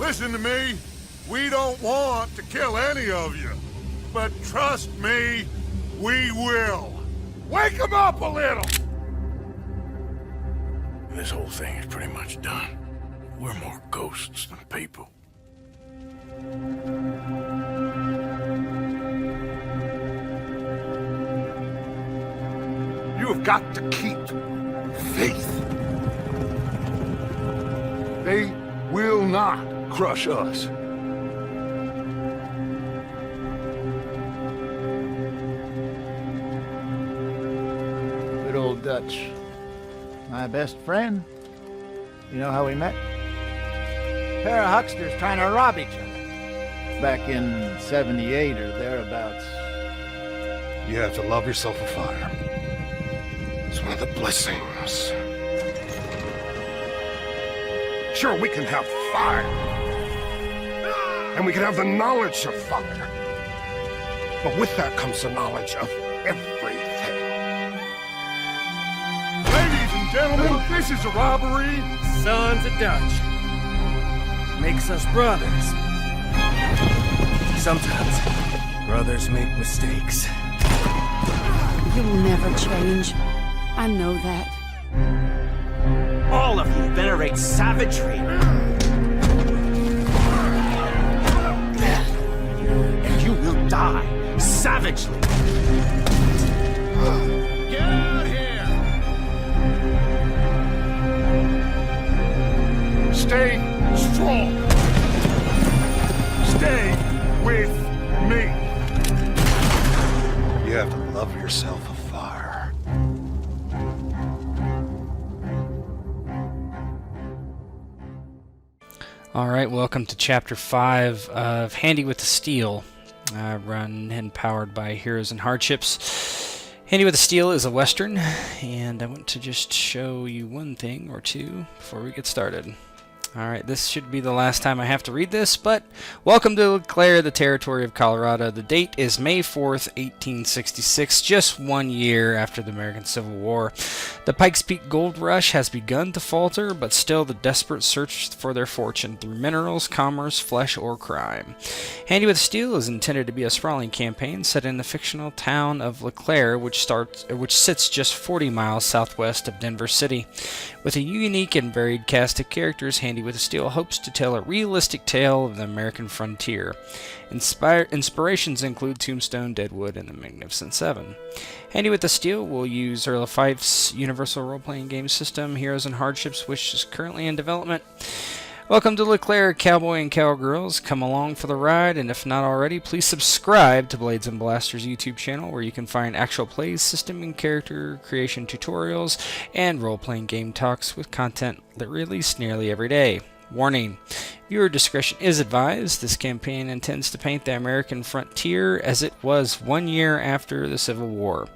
Listen to me. We don't want to kill any of you. But trust me, we will. Wake them up a little! This whole thing is pretty much done. We're more ghosts than people. You have got to keep faith. They will not crush us. Good old Dutch. My best friend. You know how we met? Pair of hucksters trying to rob each other. Back in 78 or thereabouts. You have to love yourself a fire. It's one of the blessings. Sure, we can have fire. And we can have the knowledge of fire. But with that comes the knowledge of everything. Ladies and gentlemen, this is a robbery. Sons of Dutch. Makes us brothers. Sometimes, brothers make mistakes. You'll never change. I know that. All of you venerate savagery. And you will die savagely. Get out here! Stay strong. Stay with me. You have to love yourself a fire. Alright, welcome to Chapter 5 of Handy with the Steel, run and powered by Heroes and Hardships. Handy with the Steel is a Western, and I want to just show you one thing or two before we get started. Alright, this should be the last time I have to read this, but welcome to LeClaire, the territory of Colorado. The date is May 4th, 1866, just 1 year after the American Civil War. The Pikes Peak gold rush has begun to falter, but still the desperate search for their fortune through minerals, commerce, flesh, or crime. Handy with Steel is intended to be a sprawling campaign set in the fictional town of LeClaire, which sits just 40 miles southwest of Denver City. With a unique and varied cast of characters, Handy with Steel hopes to tell a realistic tale of the American frontier. Inspirations include Tombstone, Deadwood, and the Magnificent Seven. Handy with the Steel will use Earl of Fife's universal role-playing game system, Heroes and Hardships, which is currently in development. Welcome to LeClaire, cowboy and cowgirls. Come along for the ride, and if not already, please subscribe to Blades and Blasters YouTube channel, where you can find actual plays, system and character creation tutorials, and role-playing game talks with content released nearly every day. Warning: viewer discretion is advised. This campaign intends to paint the American frontier as it was 1 year after the Civil War.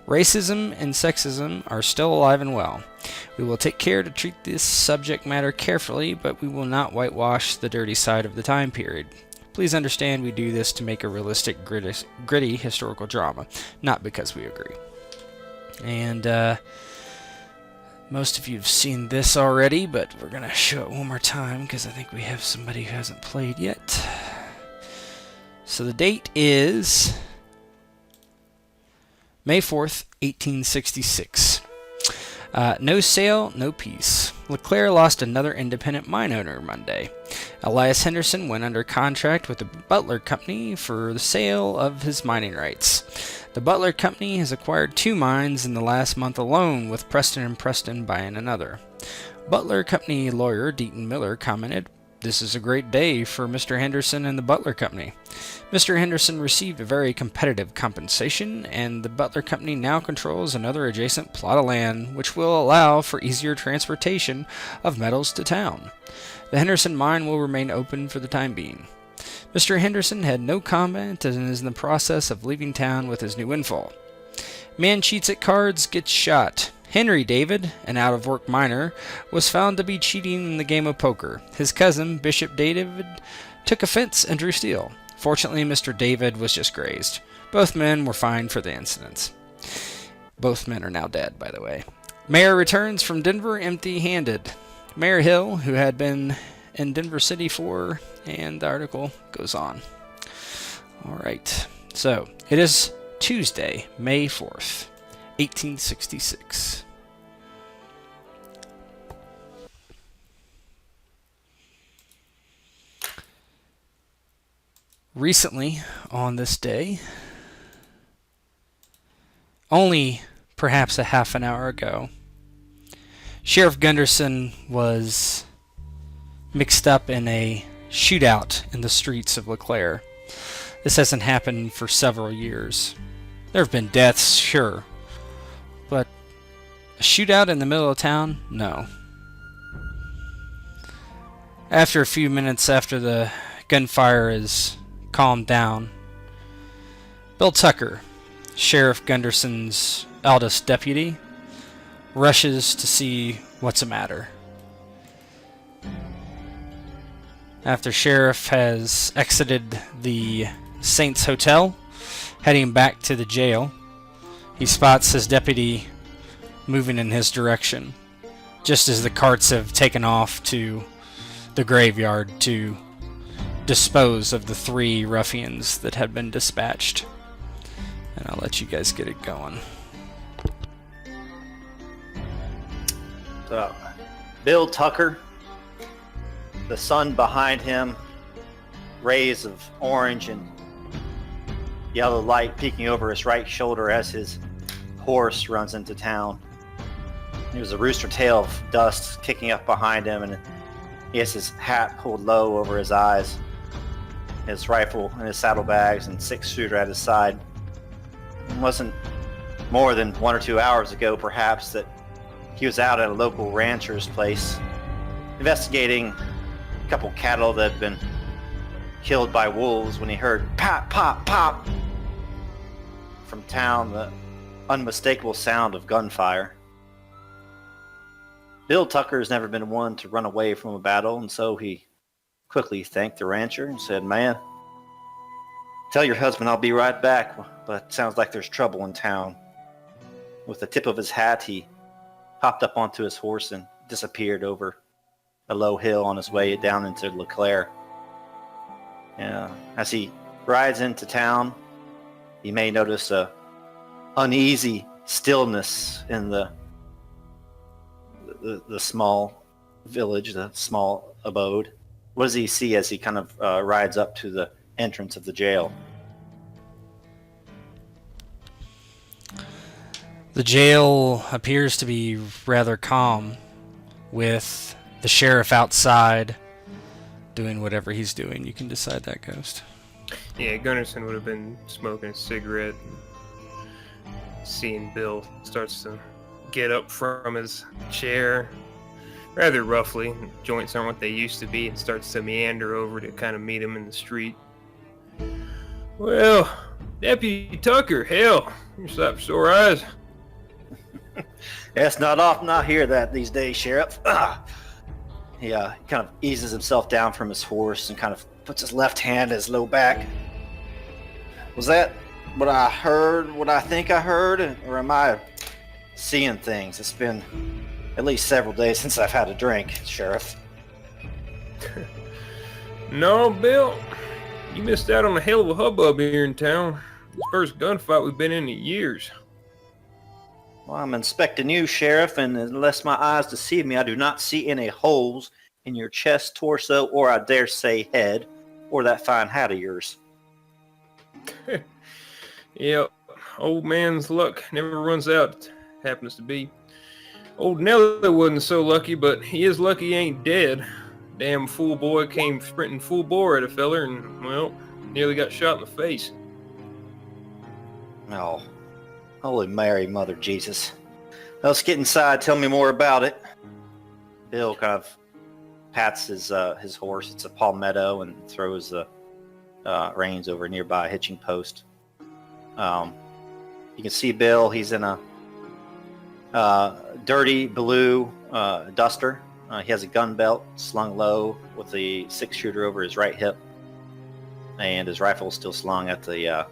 Racism and sexism are still alive and well. We will take care to treat this subject matter carefully, but we will not whitewash the dirty side of the time period. Please understand we do this to make a realistic, gritty historical drama, not because we agree. And, most of you have seen this already, but we're going to show it one more time because I think we have somebody who hasn't played yet. So the date is May 4th, 1866. No sale, no peace. LeClaire lost another independent mine owner Monday. Elias Henderson went under contract with the Butler Company for the sale of his mining rights. The Butler Company has acquired 2 mines in the last month alone, with Preston & Preston buying another. Butler Company lawyer Deaton Miller commented, "This is a great day for Mr. Henderson and the Butler Company. Mr. Henderson received a very competitive compensation, and the Butler Company now controls another adjacent plot of land, which will allow for easier transportation of metals to town. The Henderson mine will remain open for the time being." Mr. Henderson had no comment and is in the process of leaving town with his new windfall. Man cheats at cards, gets shot. Henry David, an out-of-work miner, was found to be cheating in the game of poker. His cousin, Bishop David, took offense and drew steel. Fortunately, Mr. David was just grazed. Both men were fined for the incidents. Both men are now dead, by the way. Mayor returns from Denver empty-handed. Mayor Hill, who had been in Denver City for, and the article goes on. Alright, so it is Tuesday, May 4th, 1866. Recently, on this day, only perhaps a half an hour ago, Sheriff Gunderson was mixed up in a shootout in the streets of LeClaire. This hasn't happened for several years. There have been deaths, sure, but a shootout in the middle of town? No. After a few minutes after the gunfire is calmed down, Bill Tucker, Sheriff Gunderson's eldest deputy, rushes to see what's the matter. After Sheriff has exited the Saints Hotel, heading back to the jail, he spots his deputy moving in his direction, just as the carts have taken off to the graveyard to dispose of the 3 ruffians that had been dispatched. And I'll let you guys get it going. So, Bill Tucker, the sun behind him, rays of orange and yellow light peeking over his right shoulder as his horse runs into town. There's a rooster tail of dust kicking up behind him, and he has his hat pulled low over his eyes, his rifle in his saddlebags, and 6-shooter at his side. It wasn't more than 1 or 2 hours ago, perhaps, that he was out at a local rancher's place investigating a couple cattle that had been killed by wolves when he heard pop, pop, pop from town, the unmistakable sound of gunfire. Bill Tucker has never been one to run away from a battle, and so he quickly thanked the rancher and said, "Man, tell your husband I'll be right back, but it sounds like there's trouble in town." With the tip of his hat, he hopped up onto his horse and disappeared over a low hill on his way down into LeClaire. As he rides into town, he may notice a uneasy stillness in the small village, the small abode. What does he see as he kind of rides up to the entrance of the jail? The jail appears to be rather calm, with the sheriff outside doing whatever he's doing. You can decide that, Ghost. Yeah, Gunderson would have been smoking a cigarette. Seeing Bill starts to get up from his chair rather roughly. Joints aren't what they used to be, and starts to meander over to kind of meet him in the street. "Well, Deputy Tucker, hell, you're slapped for sore eyes." It's not often I hear that these days, Sheriff. He kind of eases himself down from his horse and kind of puts his left hand in his low back. "Was that what I heard, what I think I heard, or am I seeing things? It's been at least several days since I've had a drink, Sheriff." "No, Bill, you missed out on a hell of a hubbub here in town. It's the first gunfight we've been in years." "Well, I'm inspecting you, Sheriff, and unless my eyes deceive me, I do not see any holes in your chest, torso, or I dare say head, or that fine hat of yours." Yep, old man's luck never runs out. Happens to be. Old Nelly wasn't so lucky, but he is lucky he ain't dead. Damn fool boy came sprinting full bore at a feller and, well, nearly got shot in the face. Oh, Holy Mary, Mother Jesus. Let's get inside. Tell me more about it. Bill kind of pats his horse. It's a palmetto, and throws the reins over a nearby hitching post. You can see Bill. He's in a dirty blue duster. He has a gun belt slung low with the 6-shooter over his right hip, and his rifle is still slung at the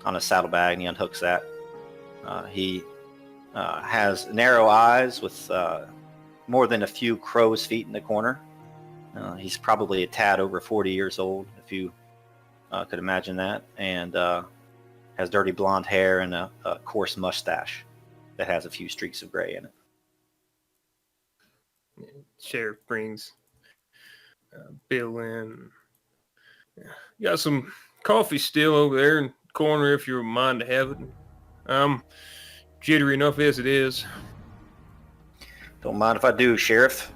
on a saddlebag, and he unhooks that. He has narrow eyes with more than a few crow's feet in the corner, He's probably a tad over 40 years old, if you could imagine that, and has dirty blonde hair and a coarse mustache that has a few streaks of gray in it. Sheriff brings Bill in. You got some coffee still over there in the corner if you're mind to have it. I'm jittery enough as it is. Don't mind if I do, Sheriff.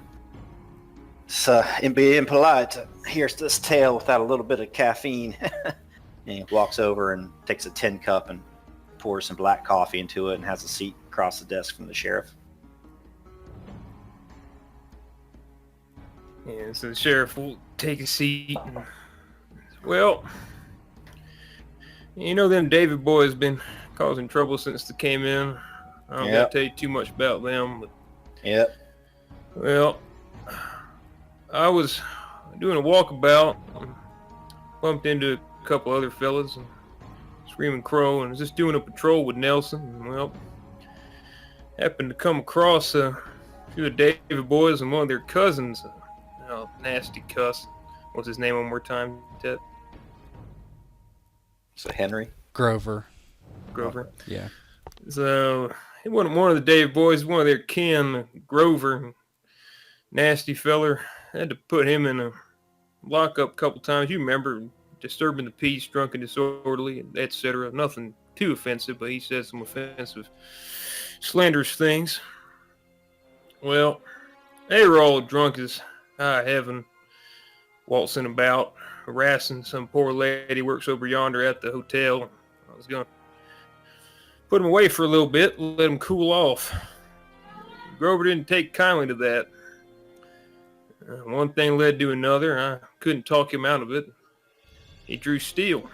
It'd be impolite to hear this tale without a little bit of caffeine. And he walks over and takes a tin cup and pours some black coffee into it and has a seat across the desk from the sheriff. Yeah, so the sheriff will take a seat. And, well, you know them David boys been causing trouble since they came in. I don't gotta tell you too much about them, but Yep. well, I was doing a walkabout and bumped into a couple other fellas and Screaming Crow, and was just doing a patrol with Nelson, and well, happened to come across a few of the David boys and one of their cousins. Oh, nasty cuss. What's his name one more time, Ted? So Henry? Grover. Grover. Yeah. So he wasn't one of the David boys, one of their kin, Grover. Nasty feller. Had to put him in a lockup a couple times. You remember, disturbing the peace, drunk and disorderly, etc. Nothing too offensive, but he said some offensive, slanderous things. Well, they were all drunk as high heaven, waltzing about, harassing some poor lady who works over yonder at the hotel. I was going to put him away for a little bit, let him cool off. Grover didn't take kindly to that. One thing led to another. I couldn't talk him out of it. He drew steel.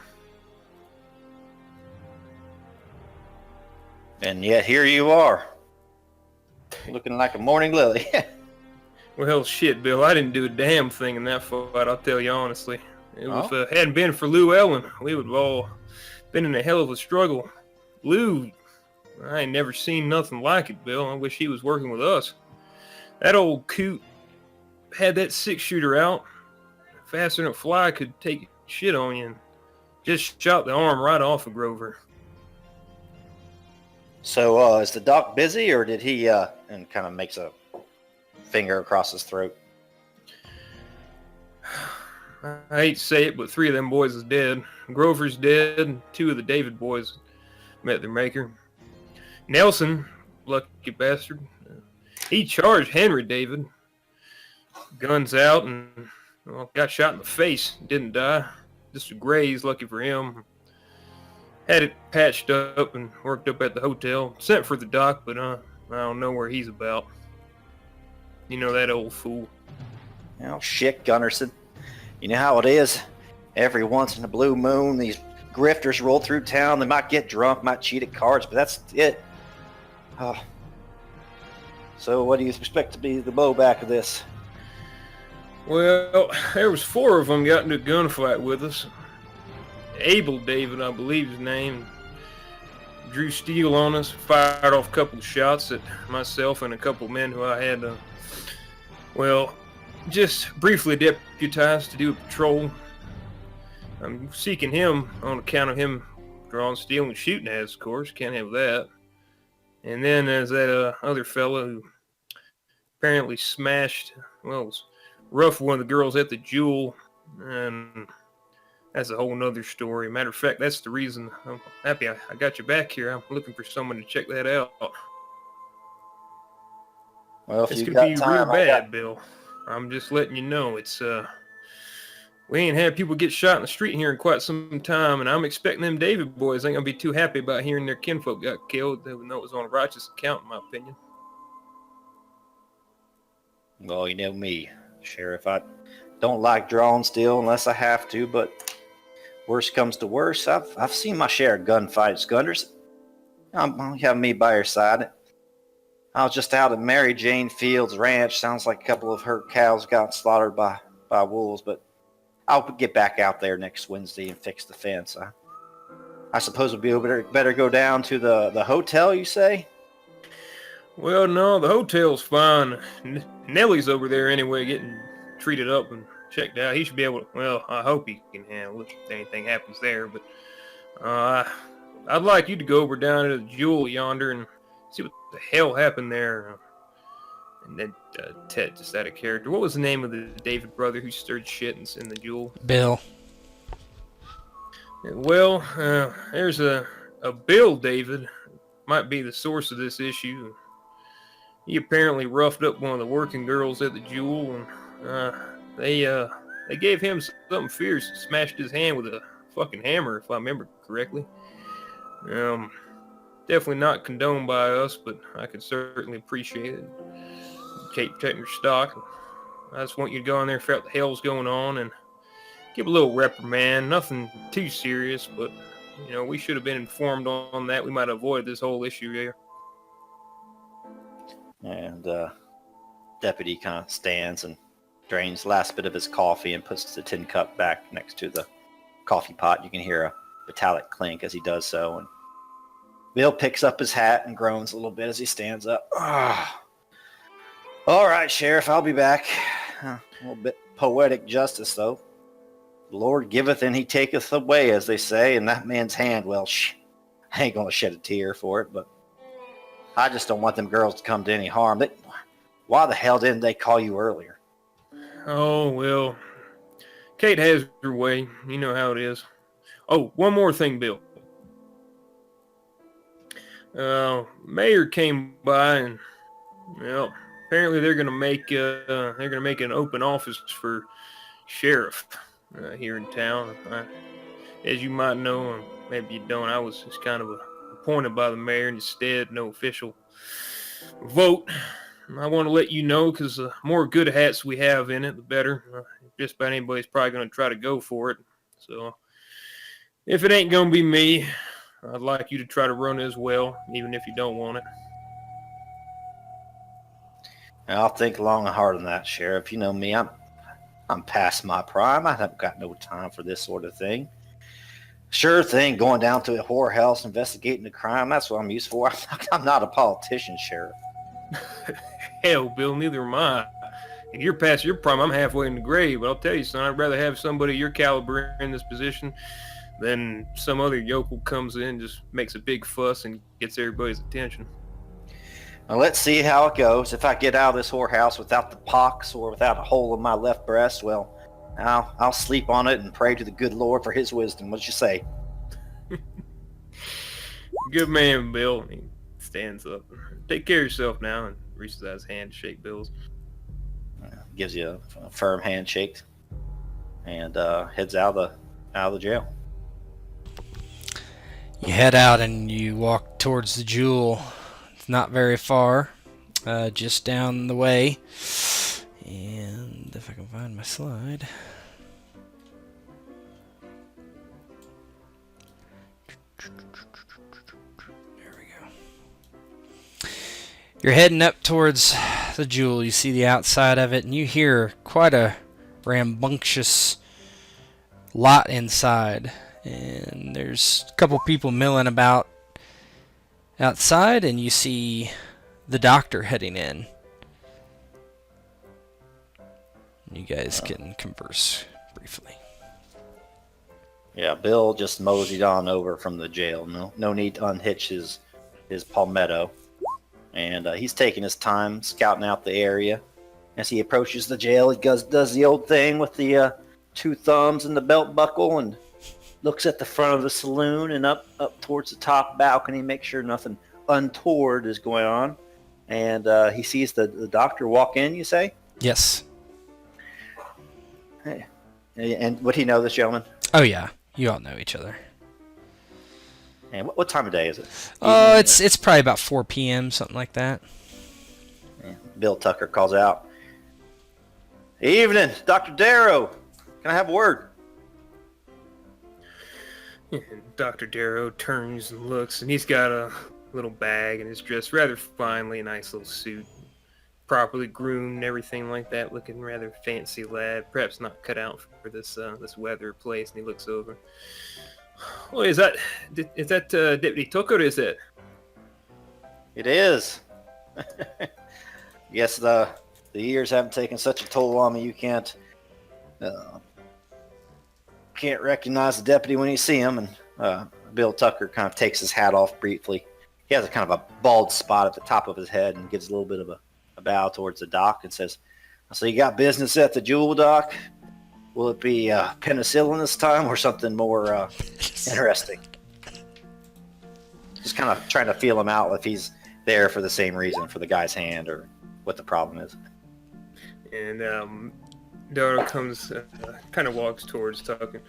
And yet here you are, looking like a morning lily. Well, shit, Bill, I didn't do a damn thing in that fight, I'll tell you honestly. If it hadn't been for Lou Ellen, we would have all been in a hell of a struggle. Lou, I ain't never seen nothing like it, Bill. I wish he was working with us. That old coot had that 6-shooter out. Faster than a fly could take shit on you, and just shot the arm right off of Grover. So is the doc busy, or did he, and kind of makes a finger across his throat? I hate to say it, but 3 of them boys is dead. Grover's dead, and 2 of the David boys met their maker. Nelson, lucky bastard, he charged Henry David. Guns out, and well, got shot in the face. Didn't die. Just a graze, lucky for him. Had it patched up and worked up at the hotel. Sent for the doc, but I don't know where he's about. You know that old fool. Oh, shit, Gunnarsson. You know how it is. Every once in a blue moon, these grifters roll through town. They might get drunk, might cheat at cards, but that's it. So what do you expect to be the blowback of this? Well, there was 4 of them got into a gunfight with us. Abel David, I believe his name, drew steel on us, fired off a couple of shots at myself and a couple of men who I had, just briefly deputized to do a patrol. I'm seeking him on account of him drawing steel and shooting at us, of course. Can't have that. And then there's that other fellow who apparently smashed, was rough one of the girls at the Jewel, and that's a whole nother story. Matter of fact, that's the reason I'm happy I got you back here. I'm looking for someone to check that out. Well, if it's you gonna got be time, real bad, Bill. I'm just letting you know. It's we ain't had people get shot in the street here in quite some time, and I'm expecting them David boys ain't gonna be too happy about hearing their kinfolk got killed. They would know it was on a righteous account, in my opinion. Well, you know me, Sheriff. I don't like drawing steel unless I have to, but worst comes to worst, I've seen my share of gunfights, Gunners. You have me by your side. I was just out at Mary Jane Fields Ranch. Sounds like a couple of her cows got slaughtered by wolves, but I'll get back out there next Wednesday and fix the fence. I suppose we'll better go down to the hotel, you say? Well, no, the hotel's fine. Nellie's over there anyway, getting treated up and checked out. He should be able to, well, I hope he can handle it if anything happens there. But I'd like you to go over down to the Jewel yonder and see what the hell happened there. And then Ted, just out of character. What was the name of the David brother who stirred shit in the Jewel? Bill. Well, there's a Bill David. Might be the source of this issue. He apparently roughed up one of the working girls at the Jewel, and they gave him something fierce, smashed his hand with a fucking hammer, if I remember correctly. Definitely not condoned by us, but I could certainly appreciate it. Keep protecting your stock. I just want you to go in there, figure out what the hell's going on, and give a little reprimand. Nothing too serious, but we should have been informed on that. We might have avoided this whole issue here. And deputy kind of stands and drains the last bit of his coffee and puts the tin cup back next to the coffee pot. You can hear a metallic clink as he does so. And Bill picks up his hat and groans a little bit as he stands up. All right, Sheriff, I'll be back. A little bit poetic justice, though. The Lord giveth and he taketh away, as they say, and that man's hand, well, I ain't going to shed a tear for it, but I just don't want them girls to come to any harm. Why the hell didn't they call you earlier? Oh, well, Kate has her way. You know how it is. Oh, one more thing, Bill. Mayor came by and, well, apparently they're gonna make an open office for sheriff here in town. As you might know, and maybe you don't, I was just kind of appointed by the mayor, and instead no official vote. I want to let you know because the more good hats we have in it, the better. Just about anybody's probably going to try to go for it. So if it ain't going to be me, I'd like you to try to run it as well, even if you don't want it. I'll think long and hard on that, Sheriff. You know me, I'm past my prime. I haven't got no time for this sort of thing. Sure thing, going down to a whorehouse, investigating the crime, that's what I'm used for. I'm not a politician, Sheriff. Hell, Bill, neither am I. If you're past your prime, I'm halfway in the grave. But I'll tell you, son, I'd rather have somebody your caliber in this position than some other yokel comes in, just makes a big fuss and gets everybody's attention. Well, let's see how it goes. If I get out of this whorehouse without the pox or without a hole in my left breast, well, I'll sleep on it and pray to the good Lord for his wisdom. What you say? Good man, Bill. He stands up. Take care of yourself now, and reaches out his hand to shake Bill's. Gives you a firm handshake and heads out of the jail. You head out and you walk towards the Jewel. It's not very far, just down the way. And if I can find my slide. There we go. You're heading up towards the Jewel. You see the outside of it, and you hear quite a rambunctious lot inside. And there's a couple people milling about outside, and you see the doctor heading in. You guys can converse briefly. Yeah, Bill just moseyed on over from the jail. No need to unhitch his palmetto. And he's taking his time scouting out the area. As he approaches the jail, he does the old thing with the 2 thumbs and the belt buckle and looks at the front of the saloon and up towards the top balcony, make sure nothing untoward is going on. And he sees the doctor walk in, you say? Yes. Hey. And would he know this gentleman? Oh, yeah. You all know each other. And what time of day is it? Oh, it's probably about 4 p.m., something like that. Yeah. Bill Tucker calls out, "Evening, Dr. Darrow. Can I have a word?" Dr. Darrow turns and looks, and he's got a little bag, and he's dressed rather finely, a nice little suit, properly groomed and everything like that, looking rather fancy lad, perhaps not cut out for this weather place. And he looks over. "Oh, is that Deputy Tucker? Is it?" It is. Yes, the The years haven't taken such a toll on me. You can't recognize the deputy when you see him. And Bill Tucker kind of takes his hat off briefly. He has a kind of a bald spot at the top of his head and gives a little bit of a bow towards the doc and says, "So you got business at the Jewel, Doc? Will it be penicillin this time or something more interesting?" Just kind of trying to feel him out if he's there for the same reason, for the guy's hand, or what the problem is. And Dara comes, kind of walks towards Tucker.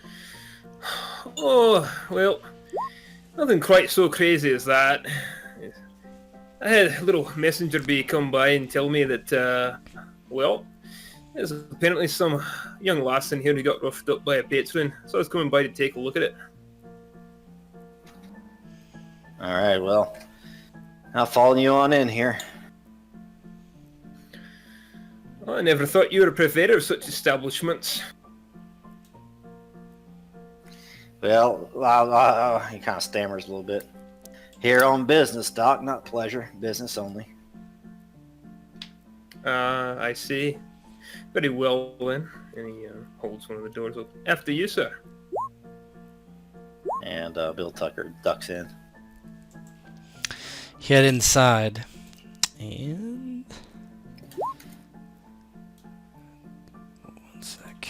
"Oh, well, nothing quite so crazy as that. I had a little messenger bee come by and tell me that, well, there's apparently some young lass in here who got roughed up by a patron, so I was coming by to take a look at it." All right, well, I'll follow you on in here. Well, I never thought you were a purveyor of such establishments. Well, he kind of stammers a little bit. Here on business, Doc, not pleasure. Business only. I see. Very well, then. And he holds one of the doors open. "After you, sir." And Bill Tucker ducks in. Head inside. And... one sec.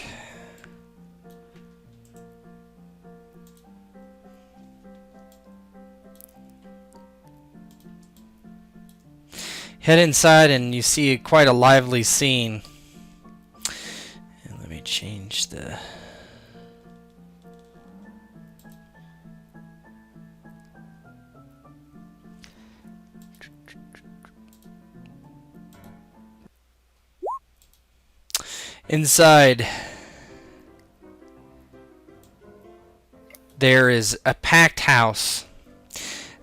Head inside and you see quite a lively scene. And let me change the... Inside, there is a packed house.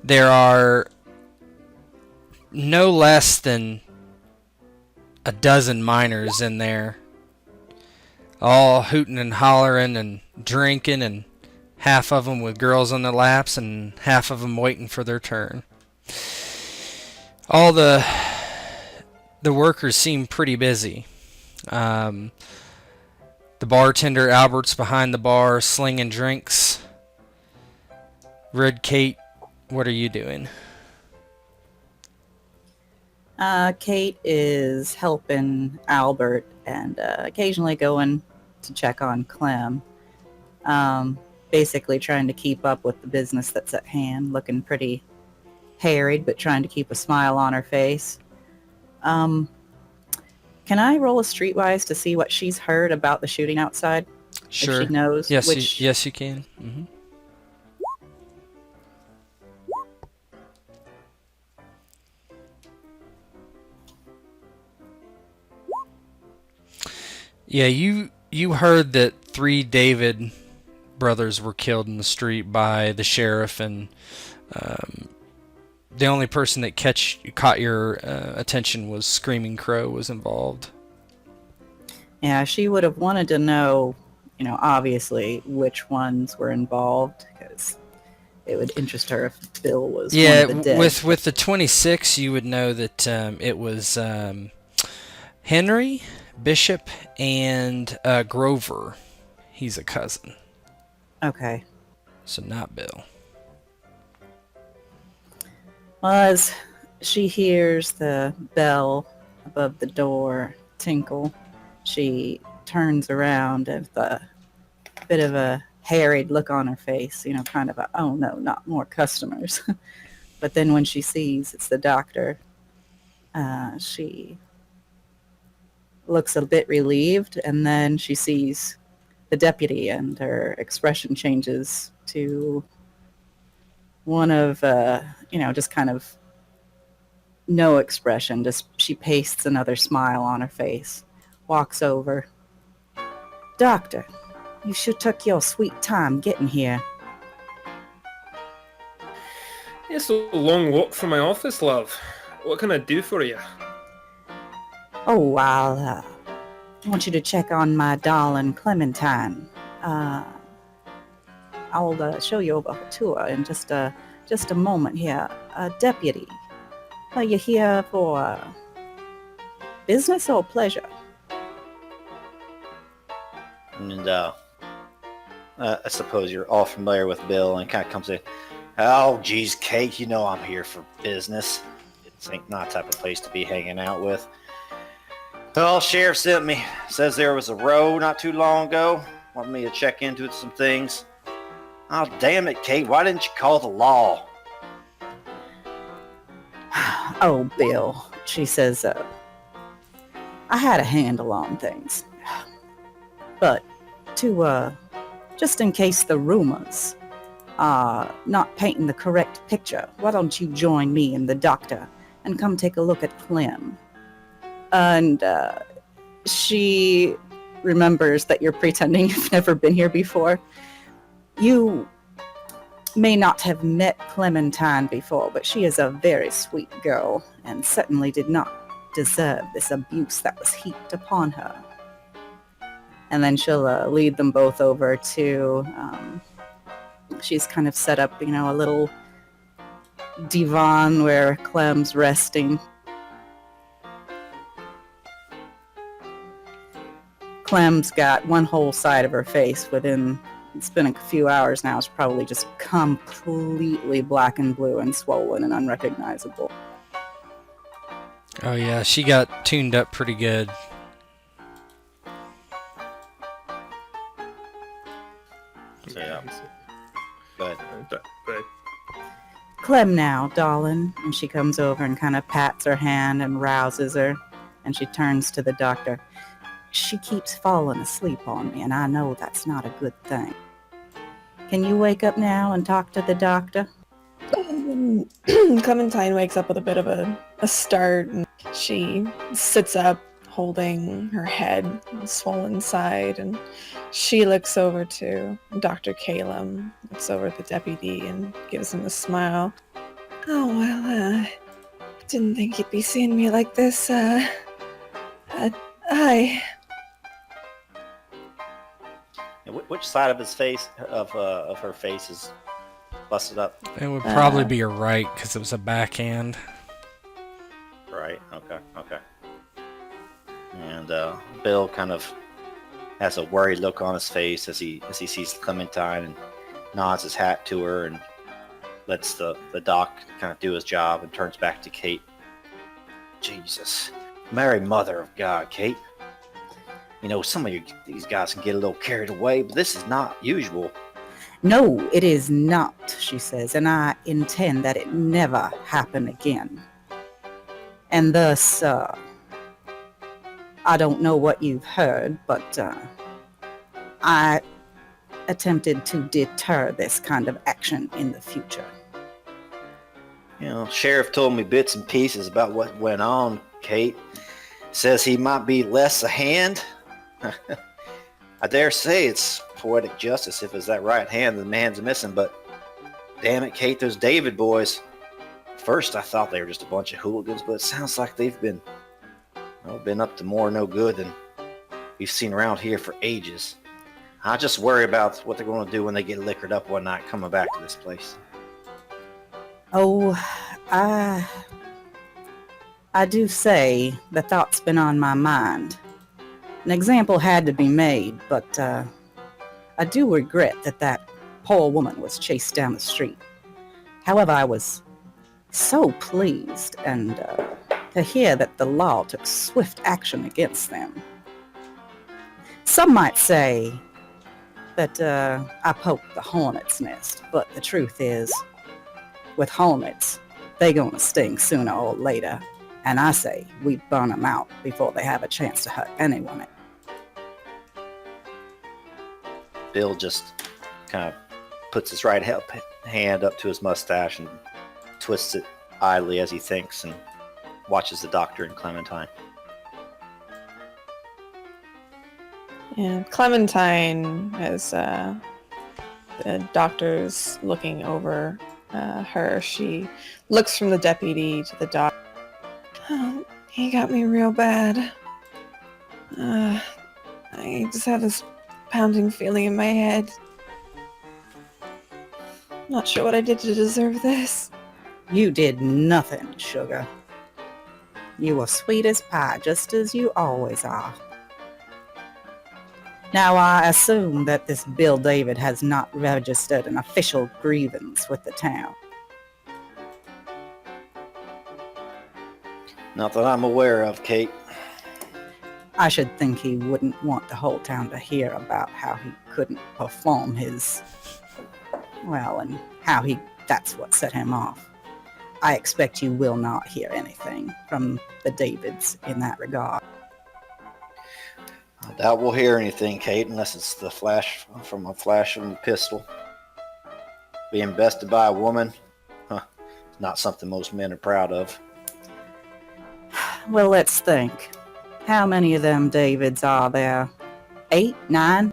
There are no less than a dozen miners in there, all hooting and hollering and drinking, and half of them with girls on their laps and half of them waiting for their turn. All the workers seem pretty busy. The bartender Albert's behind the bar slinging drinks. Red Kate, what are you doing? Kate is helping Albert and occasionally going to check on Clem. Basically trying to keep up with the business that's at hand, looking pretty harried, but trying to keep a smile on her face. Can I roll a streetwise to see what she's heard about the shooting outside? Sure. If she knows yes, which... yes, you can. Mm-hmm. Yeah, you heard that 3 David brothers were killed in the street by the sheriff, and the only person that caught your attention was Screaming Crow was involved. Yeah, she would have wanted to know, obviously which ones were involved, because it would interest her if Bill was one of the dead. with the 26, you would know that it was Henry, Bishop, and Grover. He's a cousin. Okay. So not Bill. Well, as she hears the bell above the door tinkle, she turns around with a bit of a harried look on her face, kind of a, oh no, not more customers. But then when she sees it's the doctor, she looks a bit relieved, and then she sees the deputy and her expression changes to one of, just kind of no expression. Just she pastes another smile on her face, walks over. "Doctor, you sure took your sweet time getting here." "It's a long walk from my office, love. What can I do for you?" "Oh, I want you to check on my darling Clementine. I'll show you over her tour in just a moment here. Deputy, are you here for Business or pleasure? And I suppose you're all familiar with Bill, and kind of comes in. Oh, geez, Kate, you know I'm here for business. This ain't not the type of place to be hanging out with. Well, sheriff sent me. Says there was a row not too long ago. Wanted me to check into some things. Oh, damn it, Kate. Why didn't you call the law? Oh, Bill, she says, I had a handle on things. But just in case the rumors are not painting the correct picture, why don't you join me and the doctor and come take a look at Clem? And she remembers that you're pretending you've never been here before. You may not have met Clementine before, but she is a very sweet girl and certainly did not deserve this abuse that was heaped upon her. And then she'll lead them both over to, she's kind of set up, a little divan where Clem's resting. Clem's got one whole side of her face it's been a few hours now, it's probably just completely black and blue and swollen and unrecognizable. Oh yeah, she got tuned up pretty good. So, yeah. But Clem now, darling. And she comes over and kind of pats her hand and rouses her. And she turns to the doctor. She keeps falling asleep on me, and I know that's not a good thing. Can you wake up now and talk to the doctor? Clementine wakes up with a bit of a start, and she sits up holding her head, swollen side, and she looks over to Dr. Calum, looks over at the deputy and gives him a smile. Oh, well, didn't think you'd be seeing me like this, hi. which side of his face, of her face is busted up? It would probably be your right, because it was a backhand. Right, okay. And Bill kind of has a worried look on his face as he sees Clementine and nods his hat to her and lets the doc kind of do his job and turns back to Kate. Jesus. Mary, Mother of God, Kate. Some of these guys can get a little carried away, but this is not usual. No, it is not, she says, and I intend that it never happen again. And thus, I don't know what you've heard, but I attempted to deter this kind of action in the future. Sheriff told me bits and pieces about what went on, Kate. Says he might be less a hand. I dare say it's poetic justice if it's that right hand the man's missing, but damn it, Kate, those David boys. First I thought they were just a bunch of hooligans, but it sounds like they've been up to more no good than we've seen around here for ages. I just worry about what they're going to do when they get liquored up one night coming back to this place. Oh, I do say the thought's been on my mind. An example had to be made, but I do regret that poor woman was chased down the street. However, I was so pleased to hear that the law took swift action against them. Some might say that I poked the hornet's nest, but the truth is, with hornets, they gonna sting sooner or later. And I say we burn them out before they have a chance to hurt anyone. Bill just kind of puts his right hand up to his mustache and twists it idly as he thinks and watches the doctor and Clementine. And Clementine, as the doctor's looking over her, she looks from the deputy to the doctor. Oh, he got me real bad. I just have this pounding feeling in my head. Not sure what I did to deserve this. You did nothing, sugar. You are sweet as pie, just as you always are. Now, I assume that this Bill David has not registered an official grievance with the town. Not that I'm aware of, Kate. I should think he wouldn't want the whole town to hear about how he couldn't perform his... well, and how that's what set him off. I expect you will not hear anything from the Davids in that regard. I doubt we'll hear anything, Kate, unless it's the flash from a pistol. Being bested by a woman, it's not something most men are proud of. Well, let's think. How many of them Davids are there? 8, 9?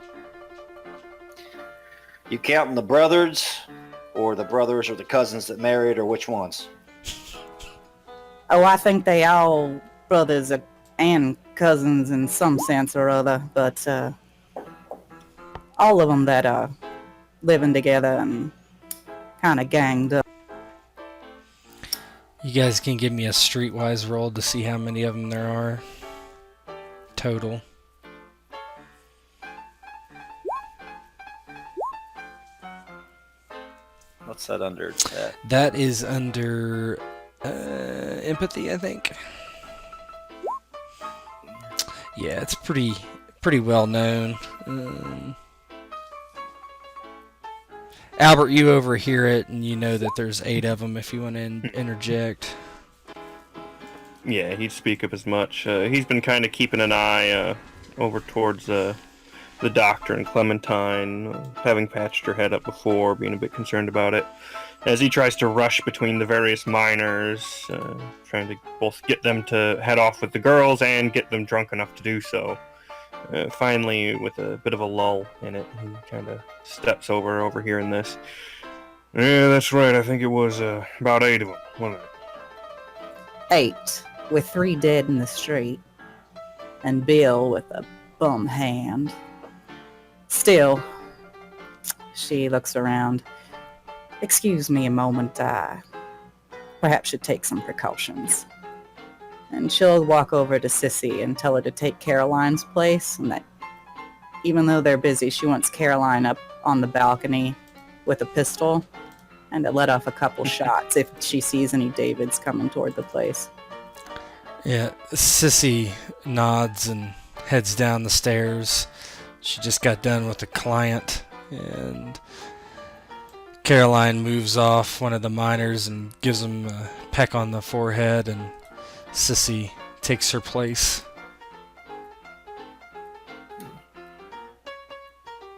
You counting the brothers, or the brothers or the cousins that married, or which ones? Oh, I think they all brothers and cousins in some sense or other, but all of them that are living together and kind of ganged up. You guys can give me a streetwise roll to see how many of them there are total. What's that under? That is under empathy, I think. Yeah, it's pretty well known. Albert, you overhear it, and you know that there's 8 of them. If you want to interject. Yeah, he'd speak up as much. He's been kind of keeping an eye over towards the doctor and Clementine, having patched her head up before, being a bit concerned about it, as he tries to rush between the various miners, trying to both get them to head off with the girls and get them drunk enough to do so. Finally, with a bit of a lull in it, he kind of steps overhearing this. Yeah, that's right. I think it was about 8 of them, wasn't it? 8, with 3 dead in the street, and Bill with a bum hand. Still, she looks around. Excuse me a moment, I perhaps should take some precautions. And she'll walk over to Sissy and tell her to take Caroline's place, and that even though they're busy, she wants Caroline up on the balcony with a pistol and to let off a couple shots if she sees any Davids coming toward the place. Yeah, Sissy nods and heads down the stairs. She just got done with a client, and Caroline moves off one of the miners and gives him a peck on the forehead, and Sissy takes her place.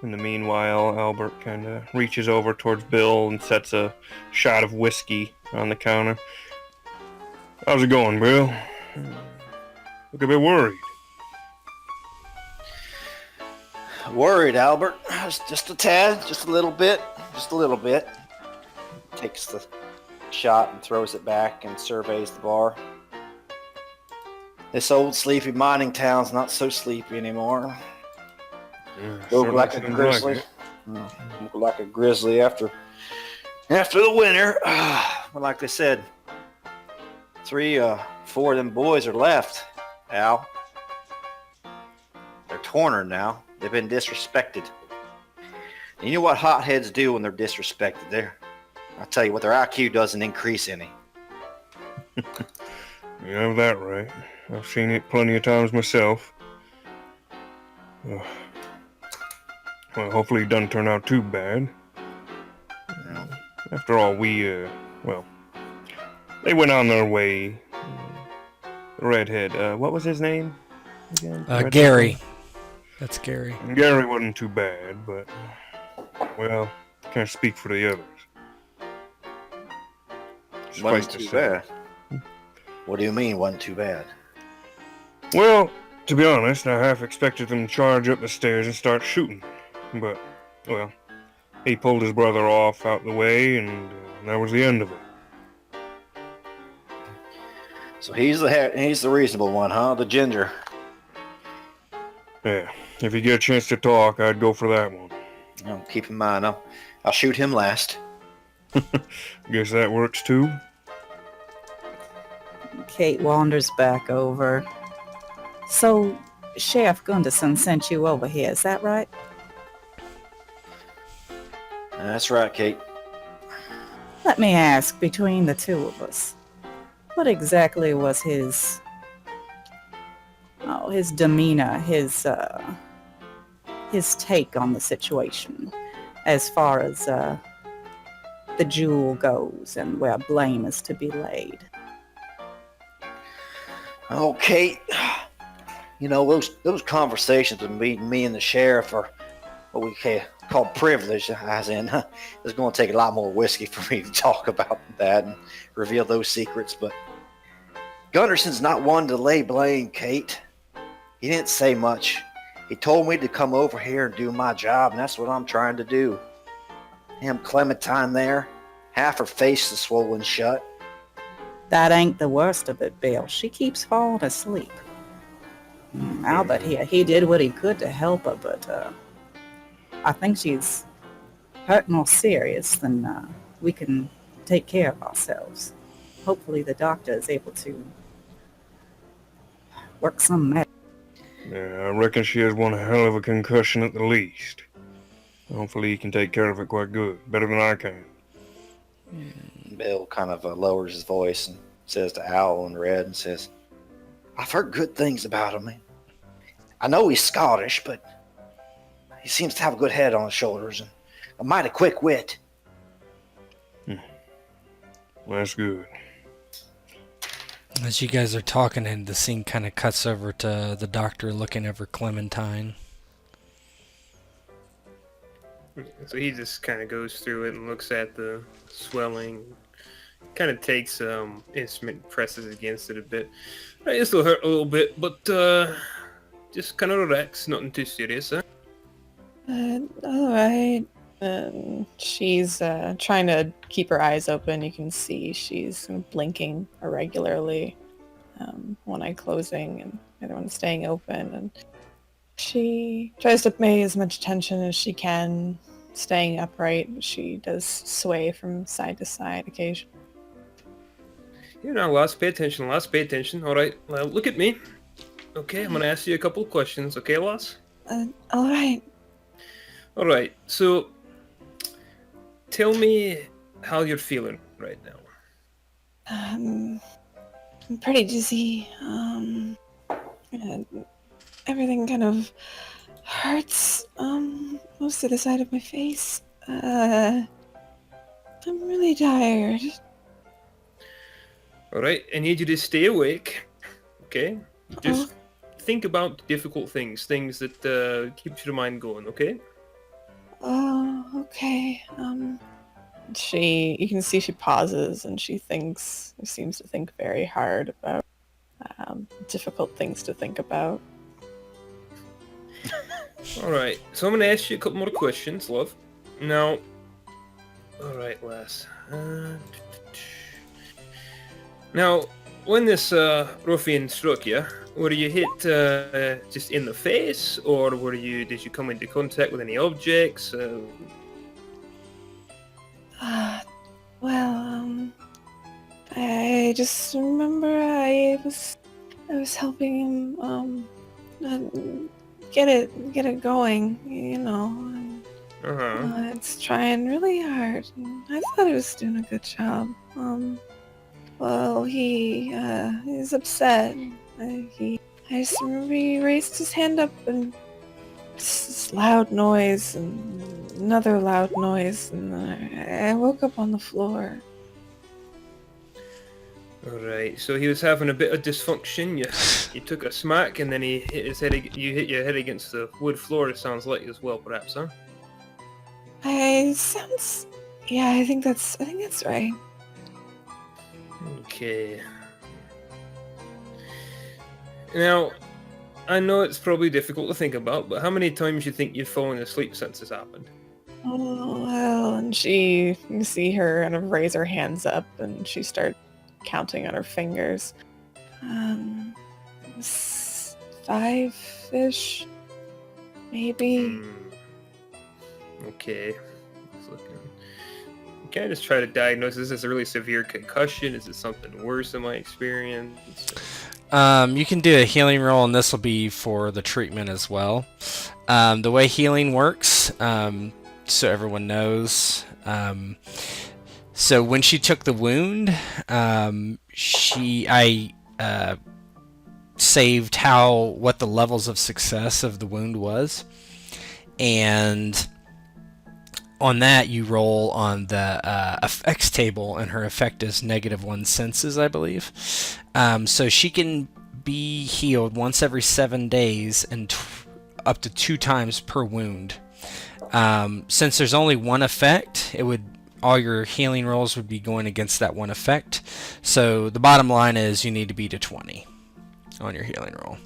In the meanwhile, Albert kind of reaches over towards Bill and sets a shot of whiskey on the counter. How's it going, Bill? Look a bit worried. Worried, Albert. Just a tad, just a little bit. Takes the shot and throws it back and surveys the bar. This old sleepy mining town's not so sleepy anymore. Look like a grizzly. Look like a grizzly after the winter. But like they said, 3, 4 of them boys are left, Al. They're torner now. They've been disrespected. And you know what hotheads do when they're disrespected? I'll tell you what, their IQ doesn't increase any. You have that right. I've seen it plenty of times myself. Well, hopefully it doesn't turn out too bad. After all, they went on their way. The redhead, what was his name again? Gary. That's Gary. Gary wasn't too bad, but, well, can't speak for the others. Wasn't too bad. What do you mean, wasn't too bad? Well, to be honest, I half expected them to charge up the stairs and start shooting. But, well, he pulled his brother off out the way, and that was the end of it. So he's the reasonable one, huh? The ginger. Yeah, if you get a chance to talk, I'd go for that one. Oh, keep in mind, I'll shoot him last. Guess that works too. Kate wanders back over. So, Sheriff Gunderson sent you over here, is that right? That's right, Kate. Let me ask, between the two of us, what exactly was his demeanor, his take on the situation, as far as the jewel goes and where blame is to be laid? Oh, Kate, you know, those conversations with me and the sheriff are what we call privilege, as in it's going to take a lot more whiskey for me to talk about that and reveal those secrets. But Gunderson's not one to lay blame, Kate. He didn't say much. He told me to come over here and do my job, and that's what I'm trying to do. Damn Clementine there, half her face is swollen shut. That ain't the worst of it, Bill. She keeps falling asleep. Albert here, he did what he could to help her, but I think she's hurt more serious than we can take care of ourselves. Hopefully the doctor is able to work some magic. Yeah, I reckon she has one hell of a concussion at the least. Hopefully he can take care of it quite good, better than I can. Bill kind of lowers his voice and says to Owl in red and says, I've heard good things about him. I know he's Scottish, but he seems to have a good head on his shoulders and a mighty quick wit. That's good. As you guys are talking, and the scene kind of cuts over to the doctor looking over Clementine. So he just kind of goes through it and looks at the swelling, kind of takes instrument, presses against it a bit. It still hurt a little bit, but just kind of relax, nothing too serious, huh? All right. She's trying to keep her eyes open. You can see she's blinking irregularly, one eye closing and the other one staying open. And she tries to pay as much attention as she can, staying upright. She does sway from side to side occasionally. You're not lost. Pay attention, Lost. Pay attention. All right, well, look at me. Okay, I'm going to ask you a couple of questions. Okay, Lost? All right. All right, so tell me how you're feeling right now. I'm pretty dizzy. Everything kind of hurts. Most of the side of my face. I'm really tired. All right, I need you to stay awake. Okay, just think about difficult things that keeps your mind going. Okay. Oh, okay. You can see she pauses and she seems to think very hard about difficult things to think about. All right, so I'm going to ask you a couple more questions, love. Now, all right, lass. Now, when this ruffian struck you, were you hit just in the face, or did you come into contact with any objects? I just remember I was helping him get it going, you know. It's trying really hard. I thought he was doing a good job. Well, he's upset. I just remember he raised his hand up and this loud noise and another loud noise, and I woke up on the floor. Alright, so he was having a bit of dysfunction. You took a smack, and then you hit your head against the wood floor, it sounds like, as well, perhaps, huh? I think that's right. Okay. Now, I know it's probably difficult to think about, but how many times you think you've fallen asleep since this happened? Oh, well, and you see her kind of raise her hands up, and she starts counting on her fingers. 5-ish, maybe. Okay. Just looking. can I just try to diagnose? Is this a really severe concussion? Is it something worse in my experience? You can do a healing roll, and this will be for the treatment as well. The way healing works, so everyone knows. So when she took the wound, I saved what the levels of success of the wound was, and on that you roll on the effects table, and her effect is -1 senses, I believe. So she can be healed once every 7 days and up to 2 times per wound. Since there's only one effect, all your healing rolls would be going against that one effect. So the bottom line is you need to beat a 20 on your healing roll.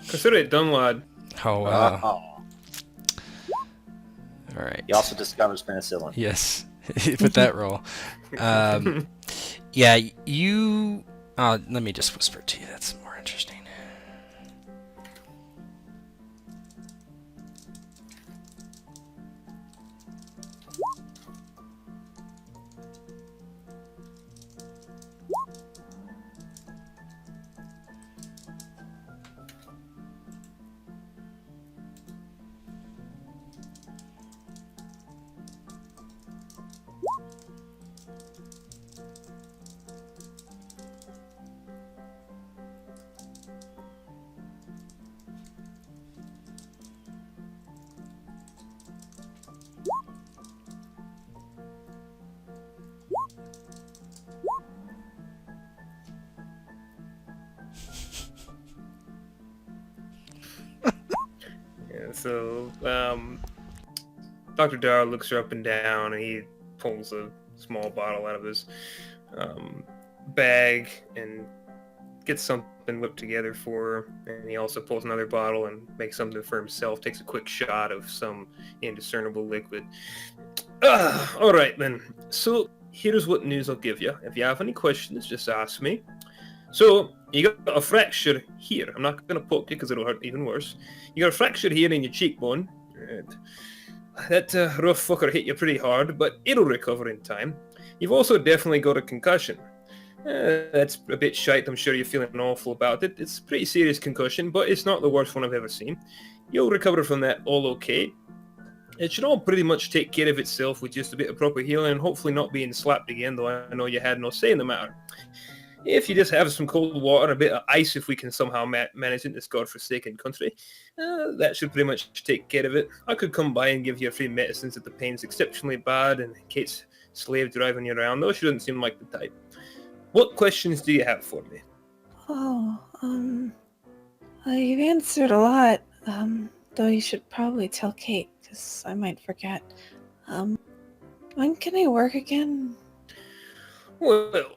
Consider it done, lad. Oh, wow. All right. He also discovers penicillin. Yes. With that roll. Yeah, you... let me just whisper it to you. That's more interesting. So, Dr. Dar looks her up and down, and he pulls a small bottle out of his bag and gets something whipped together for her. And he also pulls another bottle and makes something for himself, takes a quick shot of some indiscernible liquid. All right, then. So, here's what news I'll give you. If you have any questions, just ask me. So, you got a fracture here. I'm not going to poke you because it'll hurt even worse. You got a fracture here in your cheekbone. That rough fucker hit you pretty hard, but it'll recover in time. You've also definitely got a concussion. That's a bit shite. I'm sure you're feeling awful about it. It's a pretty serious concussion, but it's not the worst one I've ever seen. You'll recover from that all okay. It should all pretty much take care of itself with just a bit of proper healing and hopefully not being slapped again, though I know you had no say in the matter. If you just have some cold water and a bit of ice, if we can somehow manage in this godforsaken country, that should pretty much take care of it. I could come by and give you free medicines if the pain's exceptionally bad and Kate's slave driving you around, though she doesn't seem like the type. What questions do you have for me? You've answered a lot, though you should probably tell Kate, because I might forget. When can I work again? Well,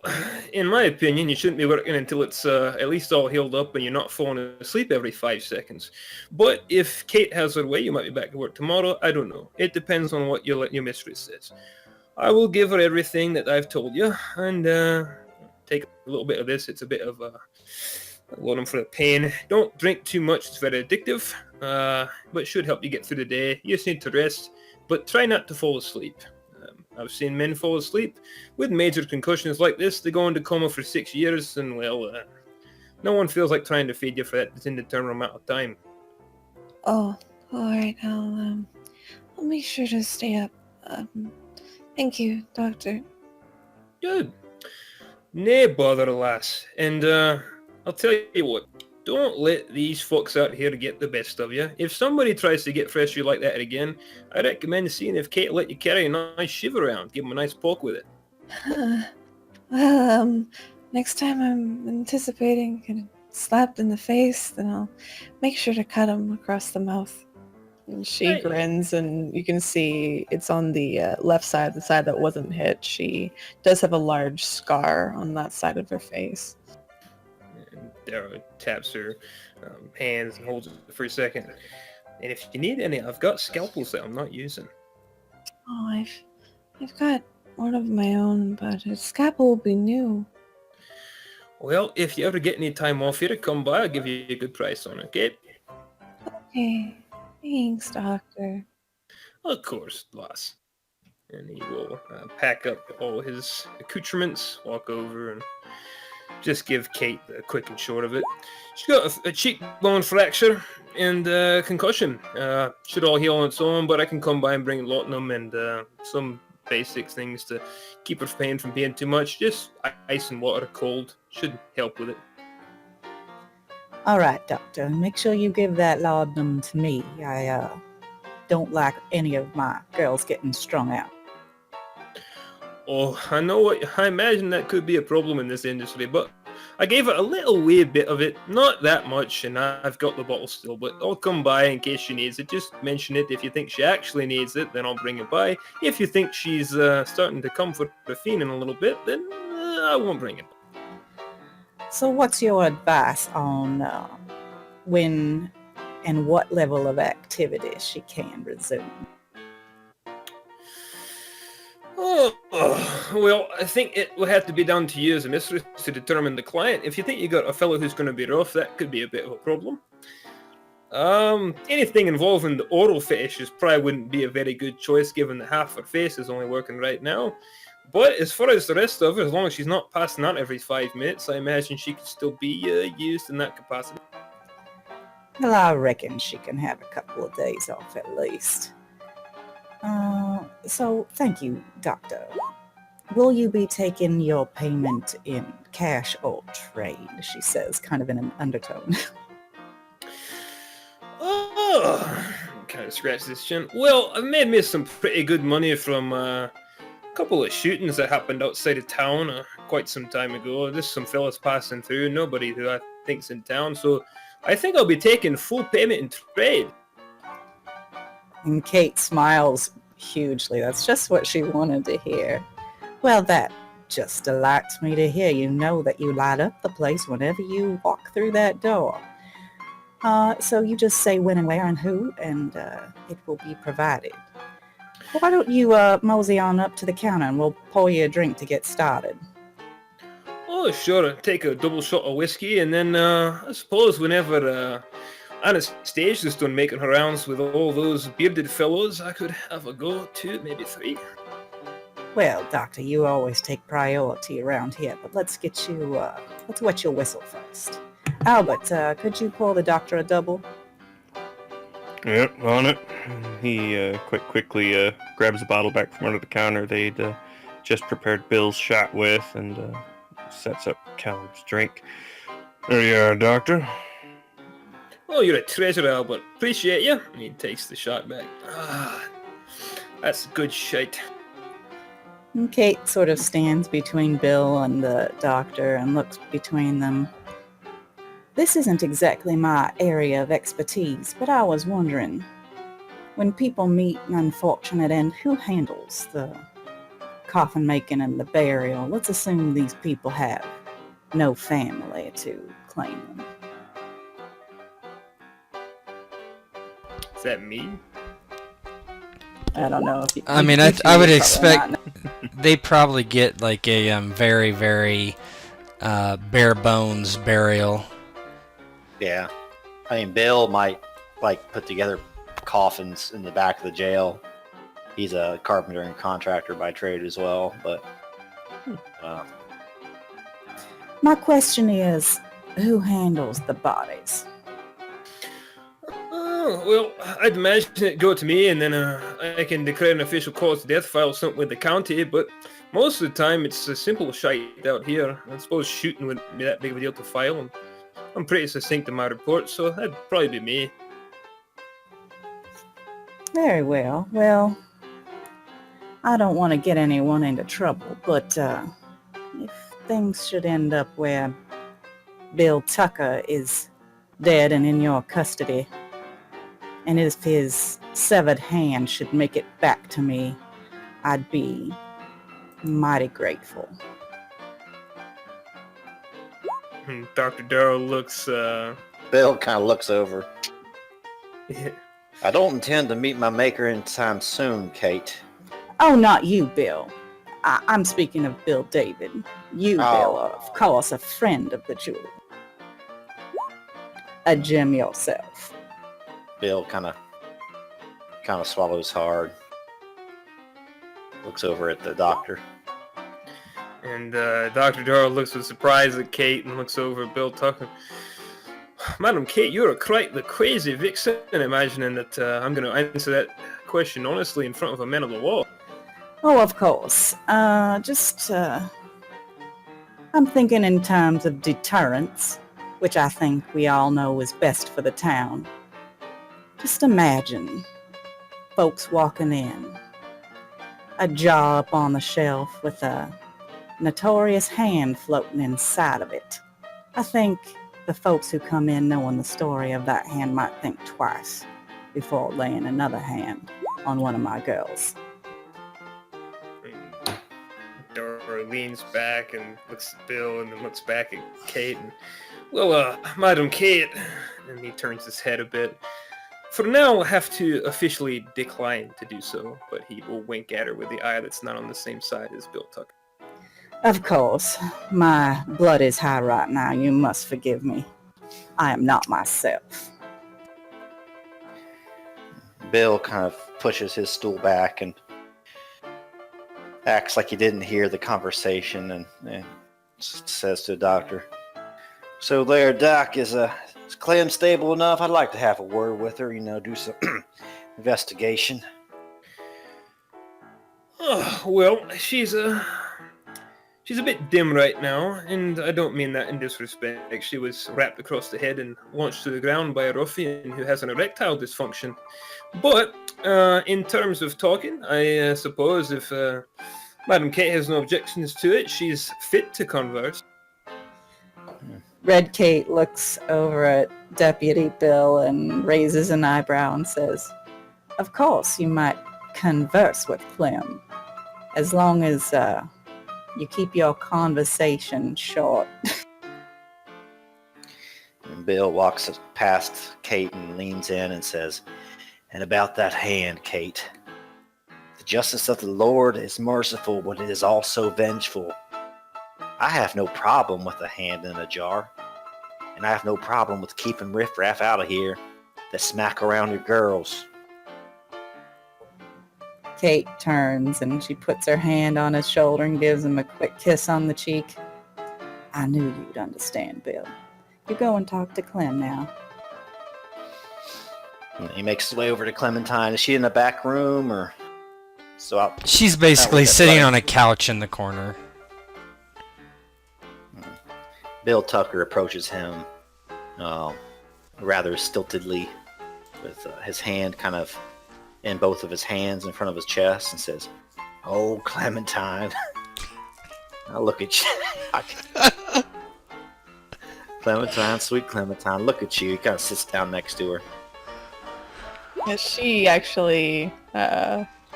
in my opinion, you shouldn't be working until it's at least all healed up and you're not falling asleep every 5 seconds. But if Kate has her way, you might be back to work tomorrow. I don't know. It depends on what your mistress says. I will give her everything that I've told you, and take a little bit of this. It's a bit of a loading for the pain. Don't drink too much. It's very addictive, but it should help you get through the day. You just need to rest, but try not to fall asleep. I've seen men fall asleep with major concussions like this. They go into coma for 6 years, and well, no one feels like trying to feed you for that indeterminate amount of time. Oh, all right. I'll make sure to stay up. Thank you, Doctor. Good. Nay bother, lass. And I'll tell you what. Don't let these fucks out here get the best of you. If somebody tries to get fresh you like that again, I recommend seeing if Kate let you carry a nice shiv around. Give him a nice poke with it. Well, next time I'm anticipating getting slapped in the face, then I'll make sure to cut him across the mouth. And she grins, and you can see it's on the left side, the side that wasn't hit. She does have a large scar on that side of her face. Dara taps her hands and holds it for a second. And if you need any, I've got scalpels that I'm not using. Oh, I've got one of my own, but a scalpel will be new. Well, if you ever get any time off here to come by, I'll give you a good price on it, okay? Okay. Thanks, Doctor. Of course, boss. And he will pack up all his accoutrements, walk over, and just give Kate the quick and short of it. She's got a cheekbone fracture and concussion. Should all heal on its own, but I can come by and bring laudanum and some basic things to keep her pain from being too much. Just ice and water, cold. Should help with it. All right, Doctor. Make sure you give that laudanum to me. I don't like any of my girls getting strung out. Oh, I imagine that could be a problem in this industry, but I gave it a little wee bit of it, not that much, and I've got the bottle still, but I'll come by in case she needs it. Just mention it. If you think she actually needs it, then I'll bring it by. If you think she's starting to come for the fiending a little bit, then I won't bring it. So what's your advice on when and what level of activity she can resume? Oh, well, I think it will have to be down to you as a mistress to determine the client. If you think you got a fellow who's going to be rough, that could be a bit of a problem. Anything involving the oral fetishes probably wouldn't be a very good choice given that half her face is only working right now. But as far as the rest of it, as long as she's not passing out every 5 minutes, I imagine she could still be used in that capacity. Well, I reckon she can have a couple of days off at least. So thank you, Doctor. Will you be taking your payment in cash or trade? She says, kind of in an undertone. Oh, kind of scratch this chin. Well, I've made me some pretty good money from a couple of shootings that happened outside of town quite some time ago. Just some fellas passing through, nobody who I think's in town, so I think I'll be taking full payment in trade. And Kate smiles hugely. That's just what she wanted to hear. Well, that just delights me to hear. You know that you light up the place whenever you walk through that door. So you just say when and where and who, and it will be provided. Why don't you mosey on up to the counter and we'll pour you a drink to get started. Oh, sure. Take a double shot of whiskey, and then I suppose whenever Anastasia's done making her rounds with all those bearded fellows, I could have a go, 2, maybe 3. Well, Doctor, you always take priority around here, but let's get you, let's wet your whistle first. Albert, could you pour the doctor a double? Yep, on it. He quickly grabs a bottle back from under the counter they'd just prepared Bill's shot with and sets up Caleb's drink. There you are, Doctor. Oh, you're a treasure, Albert. Appreciate you. And he takes the shot back. That's good shite. And Kate sort of stands between Bill and the doctor and looks between them. This isn't exactly my area of expertise, but I was wondering, when people meet an unfortunate end, who handles the coffin making and the burial? Let's assume these people have no family to claim them. Is that me? I don't know if you... I mean, I would expect they probably get like a very, very bare bones burial. Yeah. I mean, Bill might, like, put together coffins in the back of the jail. He's a carpenter and contractor by trade as well, but... My question is, who handles the bodies? Oh, well, I'd imagine it'd go to me, and then I can declare an official cause of death, file something with the county, but most of the time it's a simple shite out here. I suppose shooting wouldn't be that big of a deal to file, and I'm pretty succinct in my report, so that'd probably be me. Very well. Well, I don't want to get anyone into trouble, but if things should end up where Bill Tucker is dead and in your custody, and if his severed hand should make it back to me, I'd be mighty grateful. Dr. Darrow looks, Bill kind of looks over. Yeah. I don't intend to meet my maker anytime soon, Kate. Oh, not you, Bill. I'm speaking of Bill David. You, Bill, are, of course, a friend of the jeweler. A gem yourself. Bill kind of kind of swallows hard. Looks over at the doctor. And Dr. Darrell looks with surprise at Kate and looks over at Bill Tucker. Madam Kate, you're quite the crazy vixen, imagining that I'm going to answer that question honestly in front of a man of the law. Oh, of course. I'm thinking in terms of deterrence, which I think we all know is best for the town. Just imagine folks walking in, a jar up on the shelf with a notorious hand floating inside of it. I think the folks who come in knowing the story of that hand might think twice before laying another hand on one of my girls. Dora leans back and looks at Bill and then looks back at Kate. And, well, Madam Kate, and he turns his head a bit. For now, we'll have to officially decline to do so, but he will wink at her with the eye that's not on the same side as Bill Tucker. Of course, my blood is high right now. You must forgive me. I am not myself. Bill kind of pushes his stool back and acts like he didn't hear the conversation and says to the doctor, "So there, Doc, is Clem stable enough? I'd like to have a word with her, do some investigation." Oh, well, she's a bit dim right now, and I don't mean that in disrespect. She was wrapped across the head and launched to the ground by a ruffian who has an erectile dysfunction. But in terms of talking, I suppose if Madam Kate has no objections to it, she's fit to converse. Red Kate looks over at Deputy Bill and raises an eyebrow and says, "Of course, you might converse with Clem, as long as you keep your conversation short." And Bill walks past Kate and leans in and says, "And about that hand, Kate, the justice of the Lord is merciful, but it is also vengeful. I have no problem with a hand in a jar, and I have no problem with keeping riffraff out of here that smack around your girls." Kate turns and she puts her hand on his shoulder and gives him a quick kiss on the cheek. "I knew you'd understand, Bill. You go and talk to Clem now." And he makes his way over to Clementine. Is she in the back room or so out? She's basically sitting on a couch in the corner. Bill Tucker approaches him rather stiltedly with his hand kind of in both of his hands in front of his chest and says, "Oh, Clementine." I'll look at you. Clementine, sweet Clementine, look at you. He kind of sits down next to her. Yeah, she actually,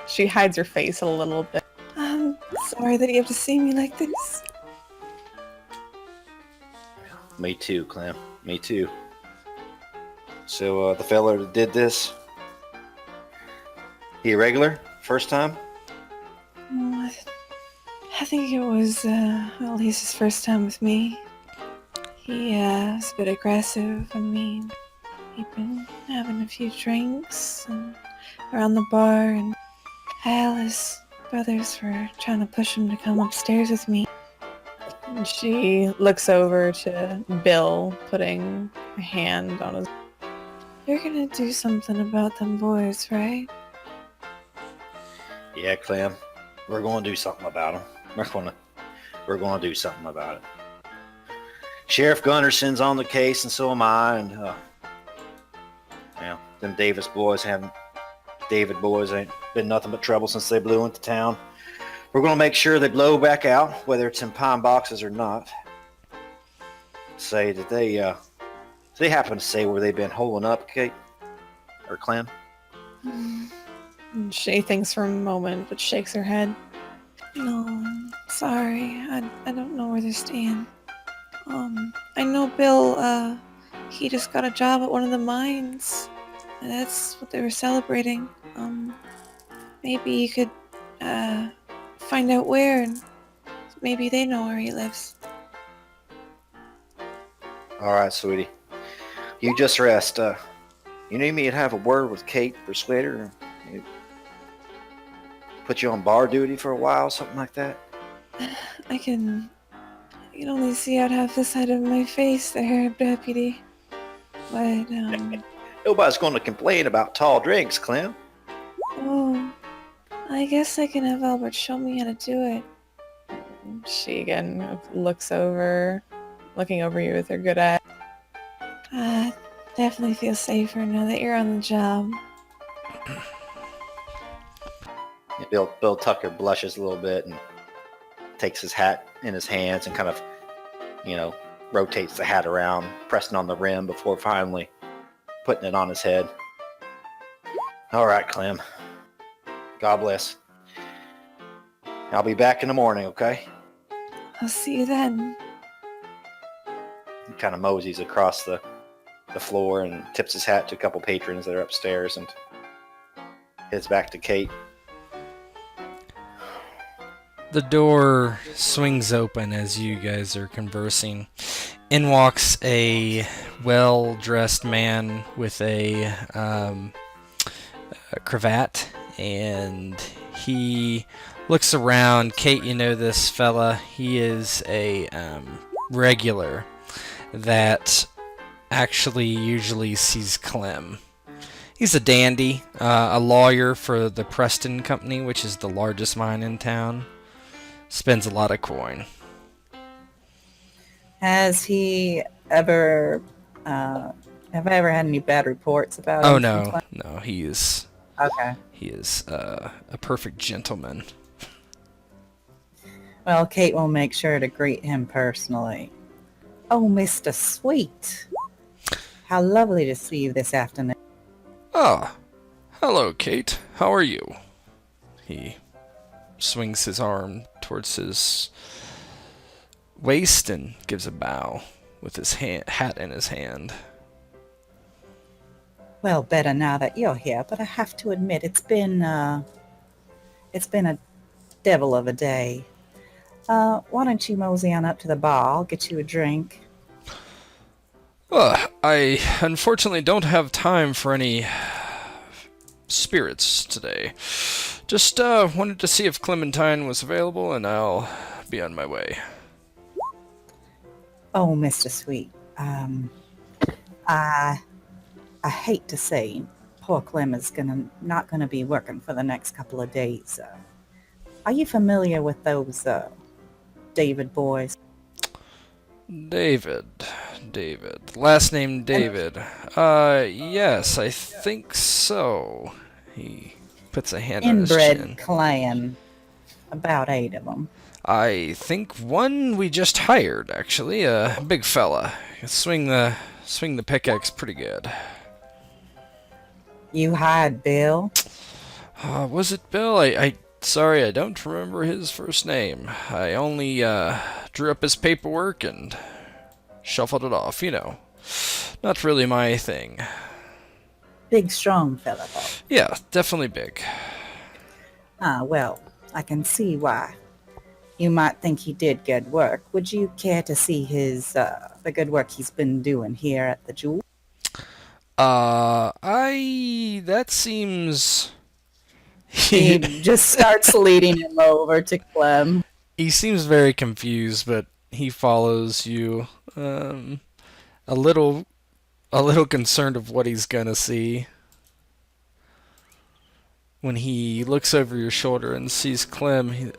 she hides her face a little bit. "I'm sorry that you have to see me like this." Me too, Clem. Me too. So, the fella that did this, he a regular? First time? Oh, I think it was at least his first time with me. He was a bit aggressive. I mean, he'd been having a few drinks around the bar, and Al, his brothers were trying to push him to come upstairs with me. And she looks over to Bill, putting a hand on his... "You're gonna do something about them boys, right?" Yeah, Clem. We're going to do something about them. We're going to do something about it. Sheriff Gunderson's on the case, and so am I. And them David boys ain't been nothing but trouble since they blew into town. We're going to make sure they blow back out, whether it's in pine boxes or not. Say, did they happen to say where they've been holing up, Kate or Clem? And she thinks for a moment, but shakes her head. "No, I'm sorry. I don't know where they're staying. I know Bill, he just got a job at one of the mines. And that's what they were celebrating. Maybe you could, find out where, and maybe they know where he lives." All right, sweetie. You just rest. You need me to have a word with Kate, persuade her, Put you on bar duty for a while, something like that? I can only see out half the side of my face there, deputy. But, Nobody's going to complain about tall drinks, Clem. oh, I guess I can have Albert show me how to do it. She again looking over you with her good eye. Definitely feel safer now that you're on the job. Yeah, Bill Tucker blushes a little bit and takes his hat in his hands and kind of, rotates the hat around, pressing on the rim before finally putting it on his head. All right, Clem. God bless. I'll be back in the morning, okay? I'll see you then. He kind of moseys across the floor and tips his hat to a couple patrons that are upstairs and heads back to Kate. The door swings open as you guys are conversing. In walks a well-dressed man with a cravat, and he looks around. Kate, you know this fella. He is a regular that actually usually sees Clem. He's a dandy, a lawyer for the Preston Company, which is the largest mine in town. Spends a lot of coin. Has he ever, have I ever had any bad reports about him? Oh, no, he is... Okay. He is a perfect gentleman. Well, Kate will make sure to greet him personally. Oh, Mr. Sweet. How lovely to see you this afternoon. Ah, hello, Kate. How are you? He swings his arm towards his waist and gives a bow with his hat in his hand. Well, better now that you're here, but I have to admit it's been a devil of a day. Why don't you mosey on up to the bar? I'll get you a drink. I unfortunately don't have time for any spirits today. Just wanted to see if Clementine was available, and I'll be on my way. Oh, Mr. Sweet, I hate to say, poor Clem is not gonna be working for the next couple of days. Are you familiar with those David boys? David. Last name David. Yes, I think so. He puts a hand on his chin. Inbred clan. About 8 of them. I think one we just hired, actually. A big fella. Swing the pickaxe pretty good. You hired Bill? Was it Bill? Sorry, I don't remember his first name. I only drew up his paperwork and shuffled it off, Not really my thing. Big, strong fella, though. Yeah, definitely big. Well, I can see why. You might think he did good work. Would you care to see the good work he's been doing here at the Jewel? That seems... He just starts leading him over to Clem. He seems very confused, but he follows you. A little concerned of what he's gonna see. When he looks over your shoulder and sees Clem,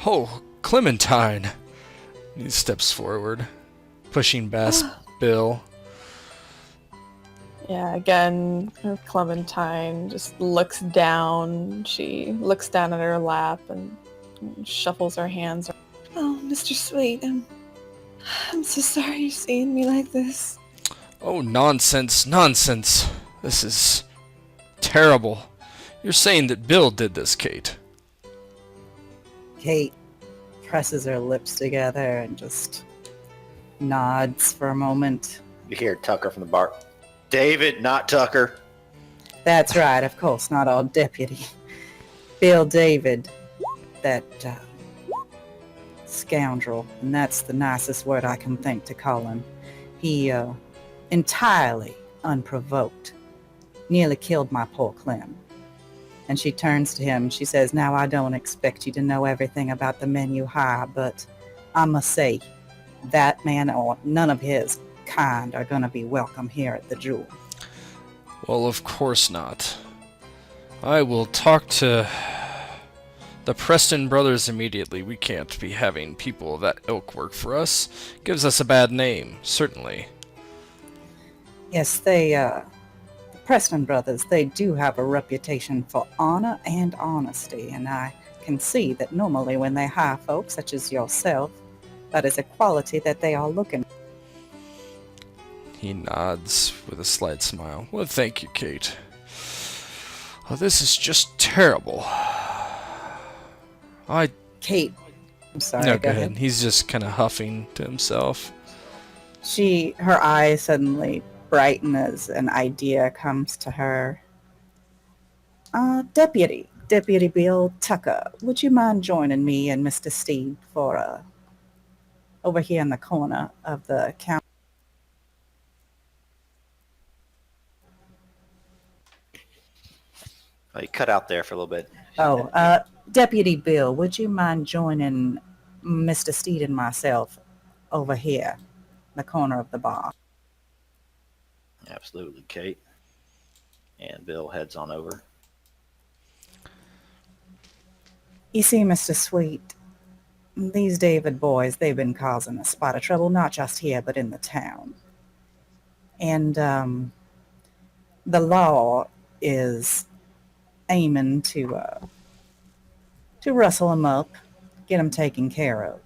oh, Clementine! He steps forward, pushing past Bill. Yeah, again, Clementine just looks down. She looks down at her lap and shuffles her hands. Oh, Mr. Sweet, I'm so sorry you're seeing me like this. Oh, nonsense. This is terrible. You're saying that Bill did this, Kate. Kate presses her lips together and just nods for a moment. You hear Tucker from the bar. David, not Tucker. That's right, of course, not all deputy. Bill David, that scoundrel, and that's the nicest word I can think to call him. He, entirely unprovoked, nearly killed my poor Clem. And she turns to him. She says, now I don't expect you to know everything about the men you hire, but I must say, that man or none of his kind are going to be welcome here at the Jewel. Well, of course not. I will talk to the Preston brothers immediately. We can't be having people of that ilk work for us. Gives us a bad name, certainly. Yes, the Preston brothers, they do have a reputation for honor and honesty, and I can see that normally when they hire folks such as yourself, that is a quality that they are looking for. He nods with a slight smile. Well, thank you, Kate. Oh, this is just terrible. Kate, I'm sorry, No, go ahead. He's just kind of huffing to himself. Her eyes suddenly brighten as an idea comes to her. Deputy Bill Tucker, would you mind joining me and Mr. Steve for over here in the corner of the counter? Oh, you cut out there for a little bit. Oh, Deputy Bill, would you mind joining Mr. Steed and myself over here, the corner of the bar? Absolutely, Kate. And Bill heads on over. You see, Mr. Sweet, these David boys, they've been causing a spot of trouble, not just here, but in the town. And the law is aiming to rustle them up, get them taken care of.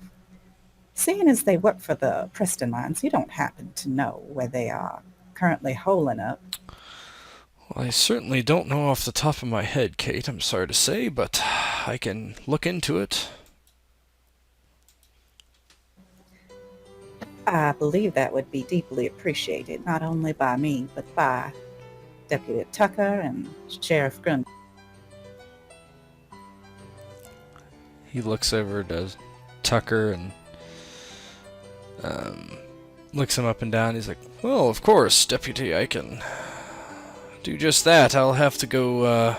Seeing as they work for the Preston mines, you don't happen to know where they are currently holing up. Well, I certainly don't know off the top of my head, Kate, I'm sorry to say, but I can look into it. I believe that would be deeply appreciated, not only by me, but by Deputy Tucker and Sheriff Grund. He looks over to Tucker and looks him up and down. He's like, well, of course, Deputy, I can do just that. I'll have to go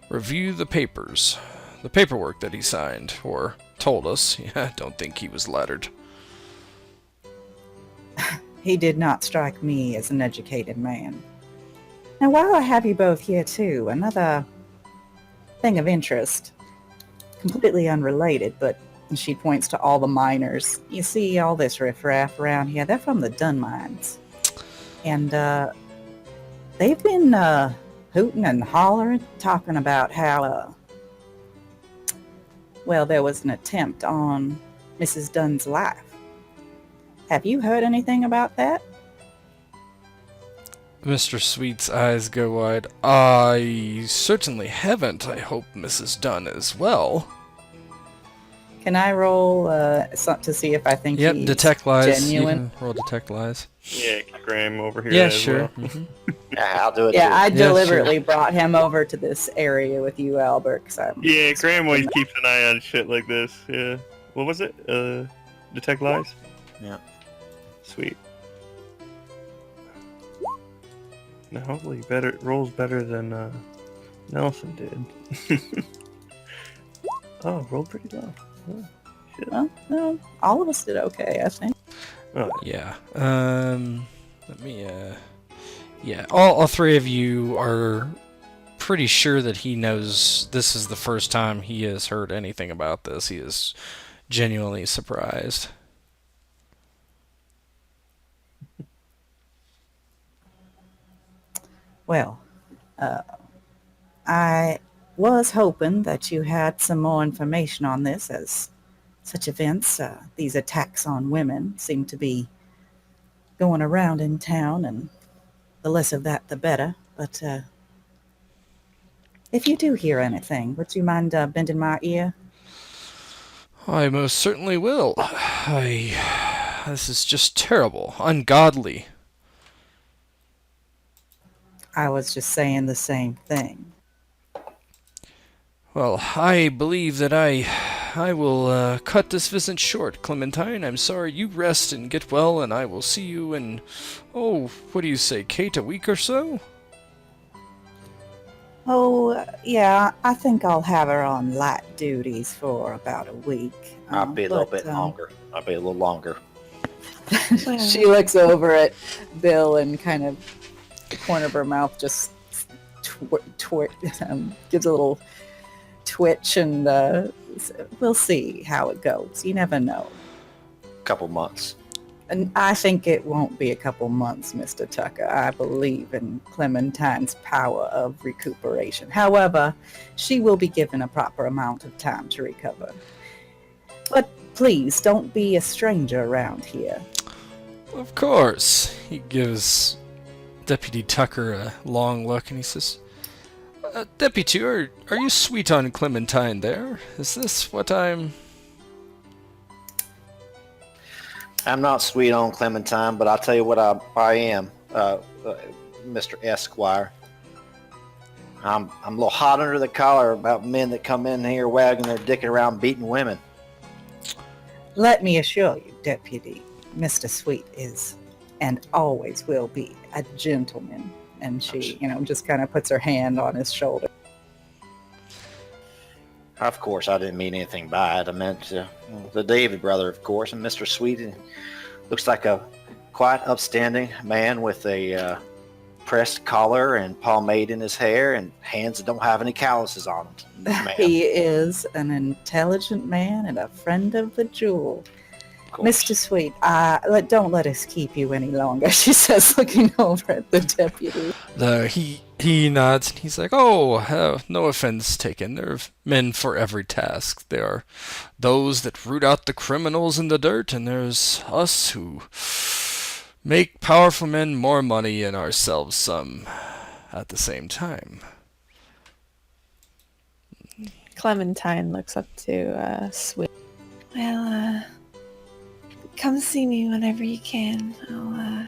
review the paperwork that he signed, or told us. Yeah, I don't think he was lettered. He did not strike me as an educated man. Now, while I have you both here too, another thing of interest, completely unrelated, but she points to all the miners. You see all this riffraff around here, they're from the Dunn mines. And they've been hooting and hollering, talking about how, well, there was an attempt on Mrs. Dunn's life. Have you heard anything about that? Mr. Sweet's eyes go wide. I certainly haven't. I hope Mrs. Dunn is well. Can I roll to see if I think he's detect lies. genuine? You can roll detect lies. Yeah, get Graham over here. Yeah, as sure. well. Yeah, I'll do it. Yeah, too. I Yeah, deliberately sure. brought him over to this area with you, Albert. Yeah, Graham always keeps an eye on shit like this. Yeah. What was it? Detect lies? Yeah. Sweet. Now hopefully rolls better than Nelson did. Oh, rolled pretty low. Oh, shit. Well, no, all of us did okay, I think. Oh, Yeah. Let me. Yeah. All three of you are pretty sure that he knows this is the first time he has heard anything about this. He is genuinely surprised. Well, I was hoping that you had some more information on this, as such events, these attacks on women, seem to be going around in town, and the less of that, the better. But if you do hear anything, would you mind bending my ear? I most certainly will. This is just terrible. Ungodly. I was just saying the same thing. Well, I believe that I will cut this visit short, Clementine. I'm sorry. You rest and get well, and I will see you in, what do you say, Kate, a week or so? Oh, yeah, I think I'll have her on light duties for about a week. I'll be a little But, bit longer. I'll be a little longer. She looks over at Bill and kind of the corner of her mouth just gives a little twitch, and we'll see how it goes. You never know. Couple months. And I think it won't be a couple months, Mr. Tucker. I believe in Clementine's power of recuperation. However, she will be given a proper amount of time to recover. But please, don't be a stranger around here. Of course. He gives Deputy Tucker a long look and he says, Deputy, are you sweet on Clementine there? Is this what I'm... I'm not sweet on Clementine, but I'll tell you what I am, Mr. Esquire. I'm a little hot under the collar about men that come in here wagging their dick around beating women. Let me assure you, Deputy, Mr. Sweet is and always will be a gentleman. And she, just kind of puts her hand on his shoulder. Of course, I didn't mean anything by it. I meant the David brother, of course, and Mr. Sweet looks like a quite upstanding man with a pressed collar and pomade in his hair and hands that don't have any calluses on them. He is an intelligent man and a friend of the jewel. Mr. Sweet, don't let us keep you any longer, she says, looking over at the deputy. He nods and he's like, oh, no offense taken. There are men for every task. There are those that root out the criminals in the dirt, and there's us who make powerful men more money and ourselves some at the same time. Clementine looks up to Sweet. Well, come see me whenever you can. I'll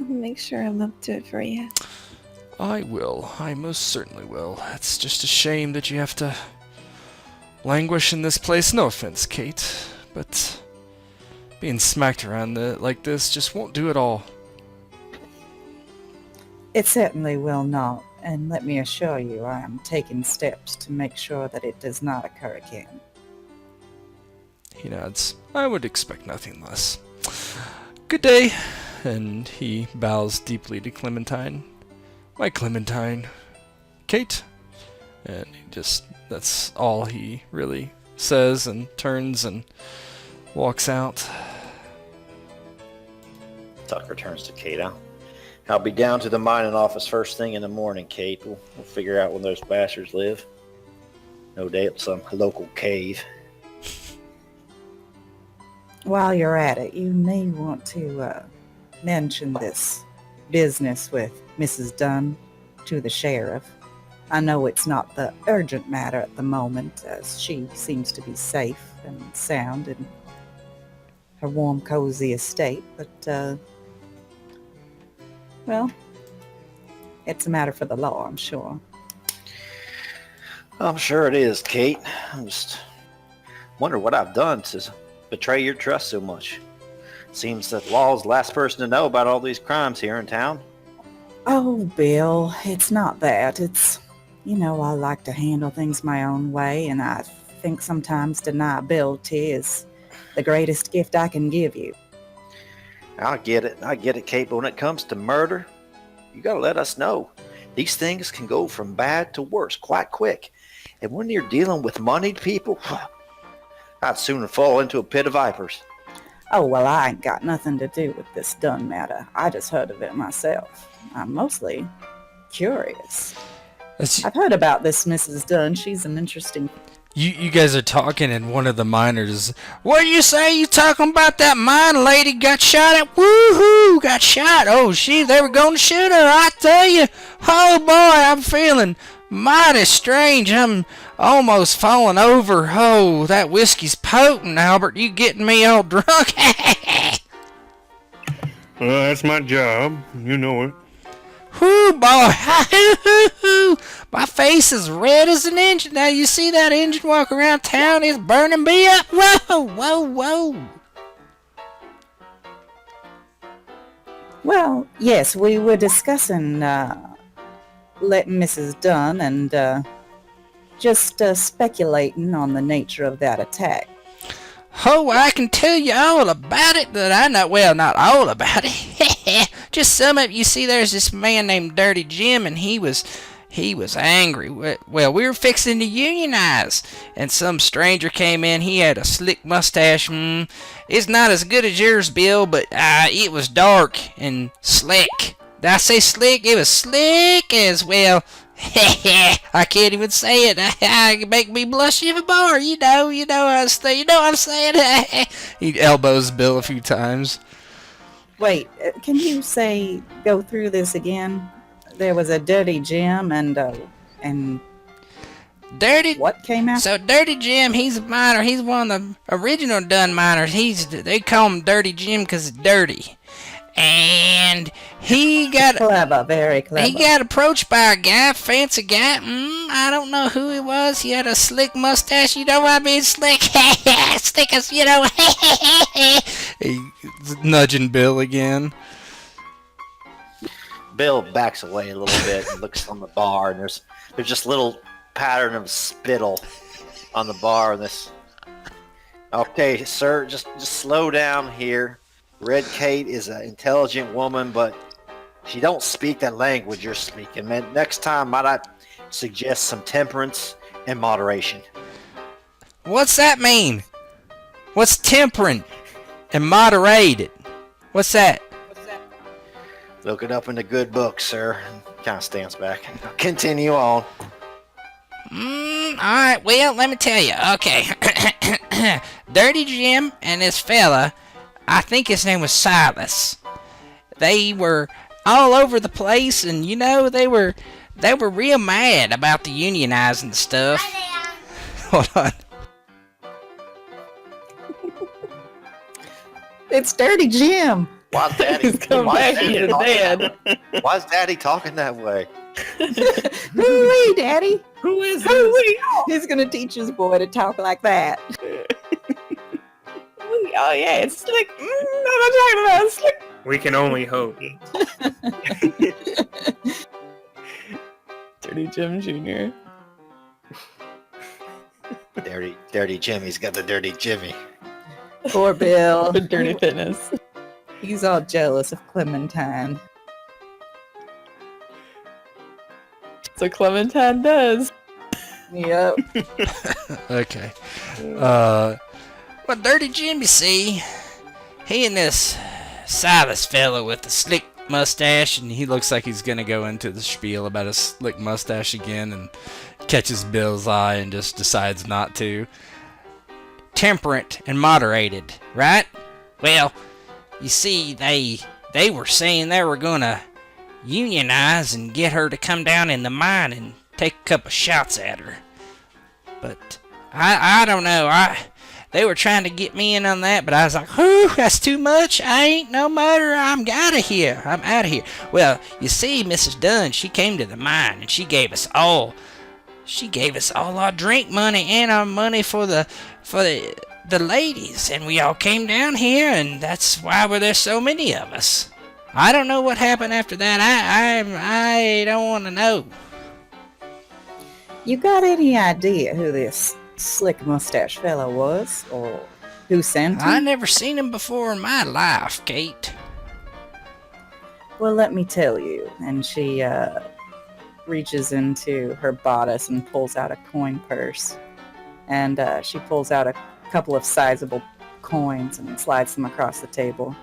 make sure I'm up to it for you. I will. I most certainly will. It's just a shame that you have to languish in this place. No offense, Kate, but being smacked around like this just won't do it all. It certainly will not, and let me assure you, I am taking steps to make sure that it does not occur again. He nods. I would expect nothing less. Good day. And he bows deeply to Clementine. My Clementine. Kate? And that's all he really says, and turns and walks out. Tucker turns to Kate. I'll be down to the mining office first thing in the morning, Kate. We'll figure out where those bastards live. No doubt some local cave. While you're at it, you may want to mention this business with Mrs. Dunn to the sheriff. I know it's not the urgent matter at the moment, as she seems to be safe and sound in her warm, cozy estate, but, well, it's a matter for the law, I'm sure. I'm sure it is, Kate. I just wonder what I've done to betray your trust so much. Seems that Law's the last person to know about all these crimes here in town. Oh, Bill, it's not that. It's, I like to handle things my own way, and I think sometimes deniability is the greatest gift I can give you. I get it, Kate, but when it comes to murder, you gotta let us know. These things can go from bad to worse quite quick. And when you're dealing with moneyed people, I'd sooner fall into a pit of vipers. Oh, well, I ain't got nothing to do with this Dunn matter. I just heard of it myself. I'm mostly curious. I've heard about this Mrs. Dunn. She's an interesting... You guys are talking, and one of the miners, what do you say? You talking about that mine lady got shot at? Woohoo! Got shot. Oh, they were going to shoot her, I tell you. Oh, boy, I'm feeling mighty strange. I'm almost falling over. Oh, that whiskey's potent, Albert. You getting me all drunk? Well, that's my job. You know it. Whoo, boy. My face is red as an engine. Now, you see that engine walk around town? It's burning me up. Whoa, whoa, whoa. Well, yes, we were discussing letting Mrs. Dunn and just speculating on the nature of that attack. Oh, I can tell you all about it, but I know, well, not all about it. Just some of it. You see, there's this man named Dirty Jim, and he was angry. Well, we were fixing to unionize, and some stranger came in. He had a slick mustache. It's not as good as yours, Bill, but it was dark and slick. Did I say slick? It was slick as well. I can't even say it. It make me blush even more. You know what I'm saying. He elbows Bill a few times. Wait, can you go through this again? There was a Dirty Jim and Dirty. What came out? So Dirty Jim, he's a miner. He's one of the original Dunn miners. They call him Dirty Jim because it's dirty. And he got clever, very clever. He got approached by a guy, fancy guy. I don't know who he was. He had a slick mustache. You know what I mean? Slick, slick as you know. He's nudging Bill again. Bill backs away a little bit and looks on the bar, and there's just a little pattern of spittle on the bar. Okay, sir, just slow down here. Red Kate is an intelligent woman, but she don't speak that language you're speaking, man. Next time, might I suggest some temperance and moderation? What's that mean? What's temperate and moderated? What's that? Look it up in the good book, sir. Kind of stands back. Continue on. Alright, well, let me tell you. Okay. Dirty Jim and this fella, I think his name was Silas. They were all over the place, and they were real mad about the unionizing stuff. Hold on. It's Dirty Jim. Why's Daddy? He's come back here dead. Why's Daddy talking that way? Hooey, Daddy. Who is this? Hooey. He's gonna teach his boy to talk like that. Oh yeah, it's slick. I'm talking about slick. We can only hope. Dirty Jim Jr. Dirty Jimmy's got the dirty Jimmy. Poor Bill. The dirty fitness. He's all jealous of Clementine. So Clementine does. Yep. Okay. Well, Dirty Jim, you see, he and this Silas fellow with the slick mustache, and he looks like he's gonna go into the spiel about his slick mustache again, and catches Bill's eye and just decides not to. Temperate and moderated, right? Well, you see, they were saying they were gonna unionize and get her to come down in the mine and take a couple shots at her. But I don't know. They were trying to get me in on that, but I was like, whew, that's too much. I ain't no murderer. I'm out of here. Well, you see, Mrs. Dunn, she came to the mine and she gave us all our drink money and our money for the ladies, and we all came down here, and that's why there's so many of us. I don't know what happened after that. I don't want to know. You got any idea who this slick mustache fella was, or who sent him? I never seen him before in my life, Kate. Well, let me tell you. And she reaches into her bodice and pulls out a coin purse. And she pulls out a couple of sizable coins and slides them across the table.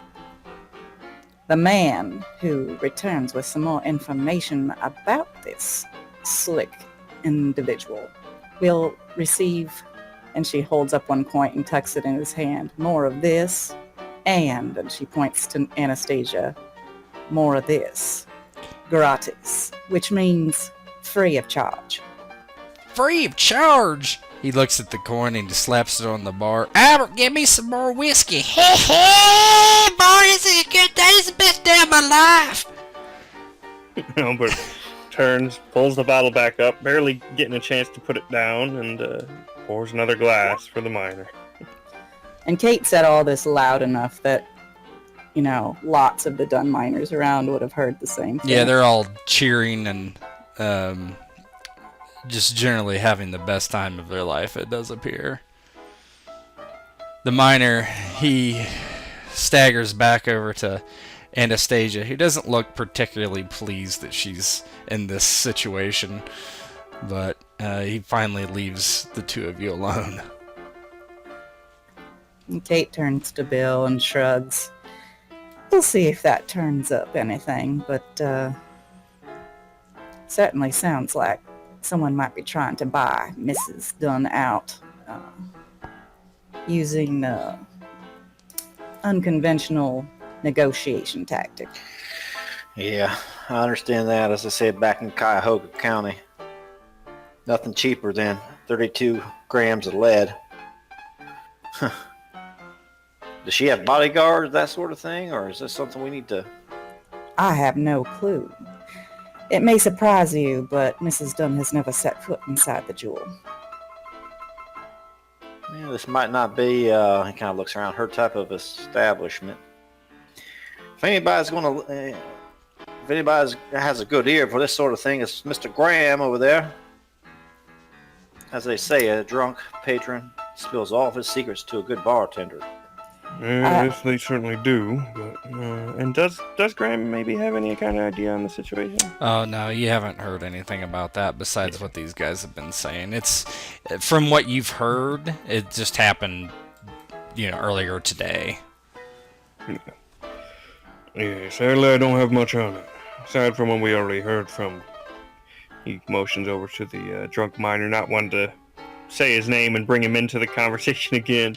The man who returns with some more information about this slick individual will receive, and she holds up one coin and tucks it in his hand, more of this, and she points to Anastasia, more of this, gratis, which means free of charge. Free of charge? He looks at the coin and just slaps it on the bar. Albert, give me some more whiskey. Hey, boy, this is a good day. This is the best day of my life. Albert turns, pulls the bottle back up, barely getting a chance to put it down, and pours another glass for the miner. And Kate said all this loud enough that, lots of the Dunn miners around would have heard the same thing. Yeah, they're all cheering and just generally having the best time of their life, it does appear. The miner, he staggers back over to Anastasia, who doesn't look particularly pleased that she's in this situation, but he finally leaves the two of you alone. Kate turns to Bill and shrugs. We'll see if that turns up anything, but certainly sounds like someone might be trying to buy Mrs. Dunn out using unconventional negotiation tactic. Yeah, I understand that. As I said, back in Cuyahoga County, nothing cheaper than 32 grams of lead. Does she have bodyguards, that sort of thing, or is this something we need to... I have no clue. It may surprise you, but Mrs. Dunn has never set foot inside the jewel. Yeah, this might not be, he kind of looks around, her type of establishment. If anybody's going to, if anybody has a good ear for this sort of thing, it's Mr. Graham over there. As they say, a drunk patron spills all of his secrets to a good bartender. Yes, they certainly do. But, and does Graham maybe have any kind of idea on the situation? Oh no, you haven't heard anything about that besides what these guys have been saying. It's from what you've heard, it just happened, earlier today. Yeah, sadly I don't have much on it. Aside from what we already heard from. He motions over to the drunk miner, not one to say his name and bring him into the conversation again.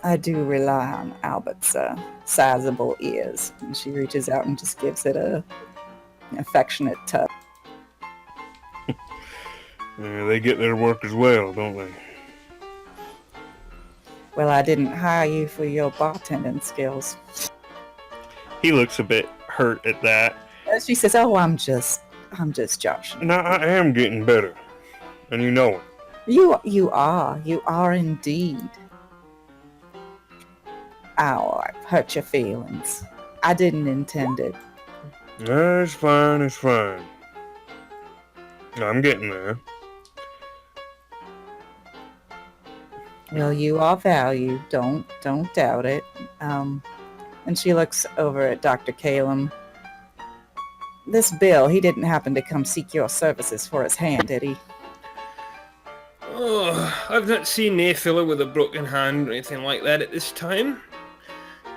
I do rely on Albert's sizable ears. And she reaches out and just gives it an affectionate tug. They get their work as well, don't they? Well, I didn't hire you for your bartending skills. He looks a bit hurt at that. She says, "Oh, I'm just joshing." No, I am getting better, and you know it. You are indeed. Oh, I've hurt your feelings. I didn't intend it. It's fine. I'm getting there. Well, you are valued. Don't doubt it. And she looks over at Dr. Calum. This Bill, he didn't happen to come seek your services for his hand, did he? Oh, I've not seen a fella with a broken hand or anything like that at this time.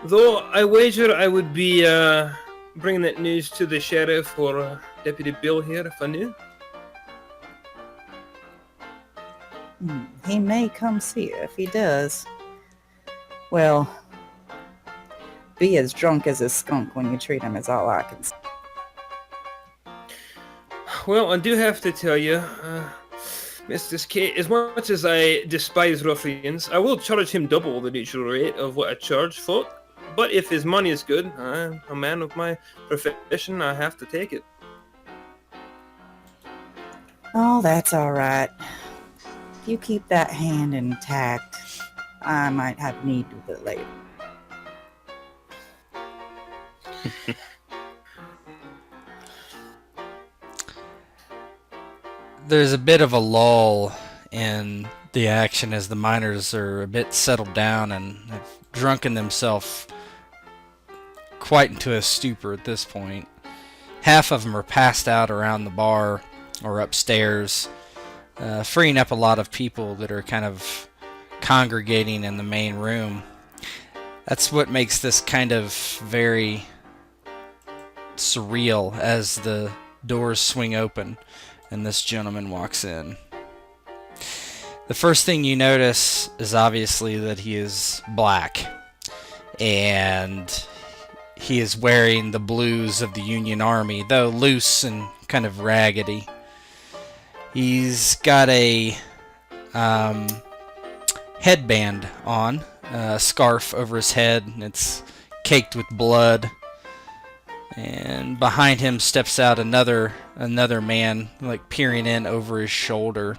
Though I wager I would be bringing that news to the sheriff or Deputy Bill here if I knew. He may come see you. If he does, well, be as drunk as a skunk when you treat him is all I can say. Well, I do have to tell you, Mrs. K, as much as I despise ruffians, I will charge him double the usual rate of what I charge folk. But if his money is good, I'm a man of my profession, I have to take it. Oh, that's all right. If you keep that hand intact, I might have need of it later. There's a bit of a lull in the action as the miners are a bit settled down and have drunken themselves quite into a stupor at this point. Half of them are passed out around the bar or upstairs, freeing up a lot of people that are kind of congregating in the main room. That's what makes this kind of very surreal as the doors swing open and this gentleman walks in. The first thing you notice is obviously that he is black, and he is wearing the blues of the Union Army, though loose and kind of raggedy. He's got a headband on, a scarf over his head, and it's caked with blood. And behind him steps out another man, like peering in over his shoulder.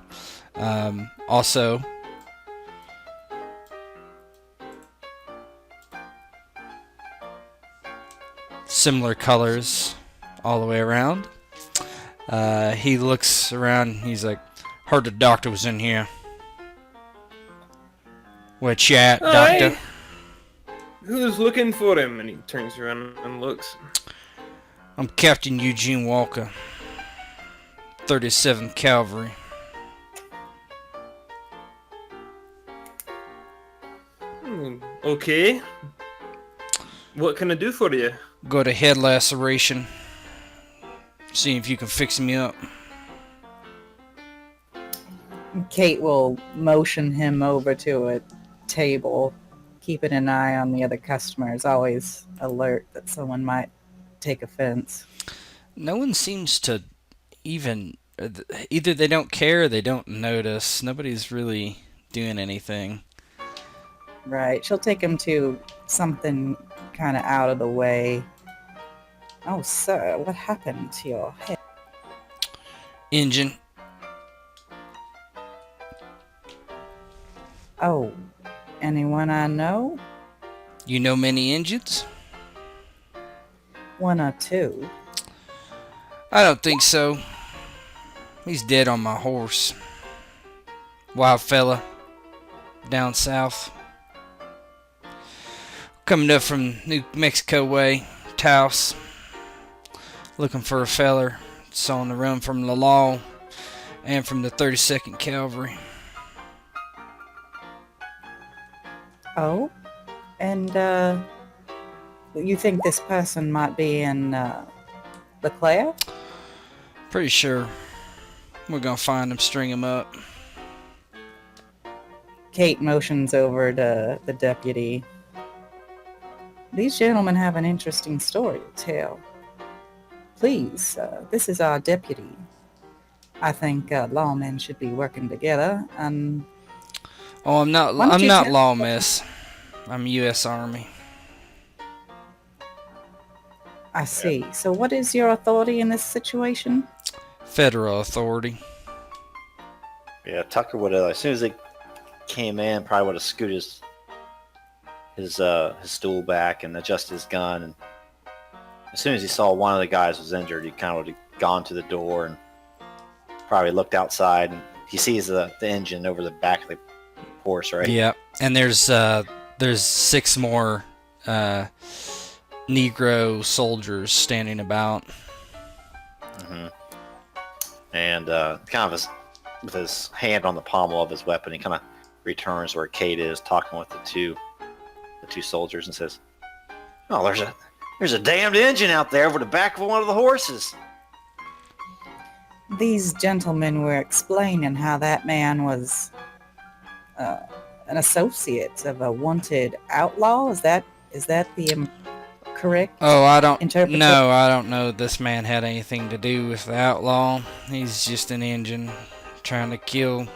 Also, similar colors, all the way around. He looks around. He's like, heard the doctor was in here. Where's you at, doctor? Aye. Who's looking for him? And he turns around and looks. I'm Captain Eugene Walker, 37th Cavalry. Okay. What can I do for you? Got a head laceration. See if you can fix me up. Kate will motion him over to a table, keeping an eye on the other customers, always alert that someone might take offense. No one seems to even... Either they don't care or they don't notice. Nobody's really doing anything. Right. She'll take him to something kind of out of the way. Oh, sir, what happened to your head? Engine. Oh, anyone I know? You know many engines? One or two. I don't think so. He's dead on my horse. Wild fella. Down south. Coming up from New Mexico way. Taos. Looking for a feller that's on the run from the law and from the 32nd Cavalry. Oh? And, you think this person might be in, LeClaire? Pretty sure. We're gonna find him, string him up. Kate motions over to the deputy. These gentlemen have an interesting story to tell. Please, this is our deputy. I think lawmen should be working together, and... Oh, I'm not law, miss. I'm U.S. Army. I see. So what is your authority in this situation? Federal authority. Yeah, Tucker would have, as soon as they came in, probably would have scooted his stool back and adjusted his gun. And as soon as he saw one of the guys was injured, he kind of would have gone to the door and probably looked outside. And he sees the engine over the back of the horse, right? Yeah, and there's 6 more Negro soldiers standing about. Mm-hmm. And kind of with his hand on the pommel of his weapon, he kind of returns where Kate is, talking with the two soldiers, and says, "Oh, there's a damned engine out there over the back of one of the horses." These gentlemen were explaining how that man was an associate of a wanted outlaw. Is that the correct? Oh, I don't interpretation? No, I don't know this man had anything to do with the outlaw. He's just an engine trying to kill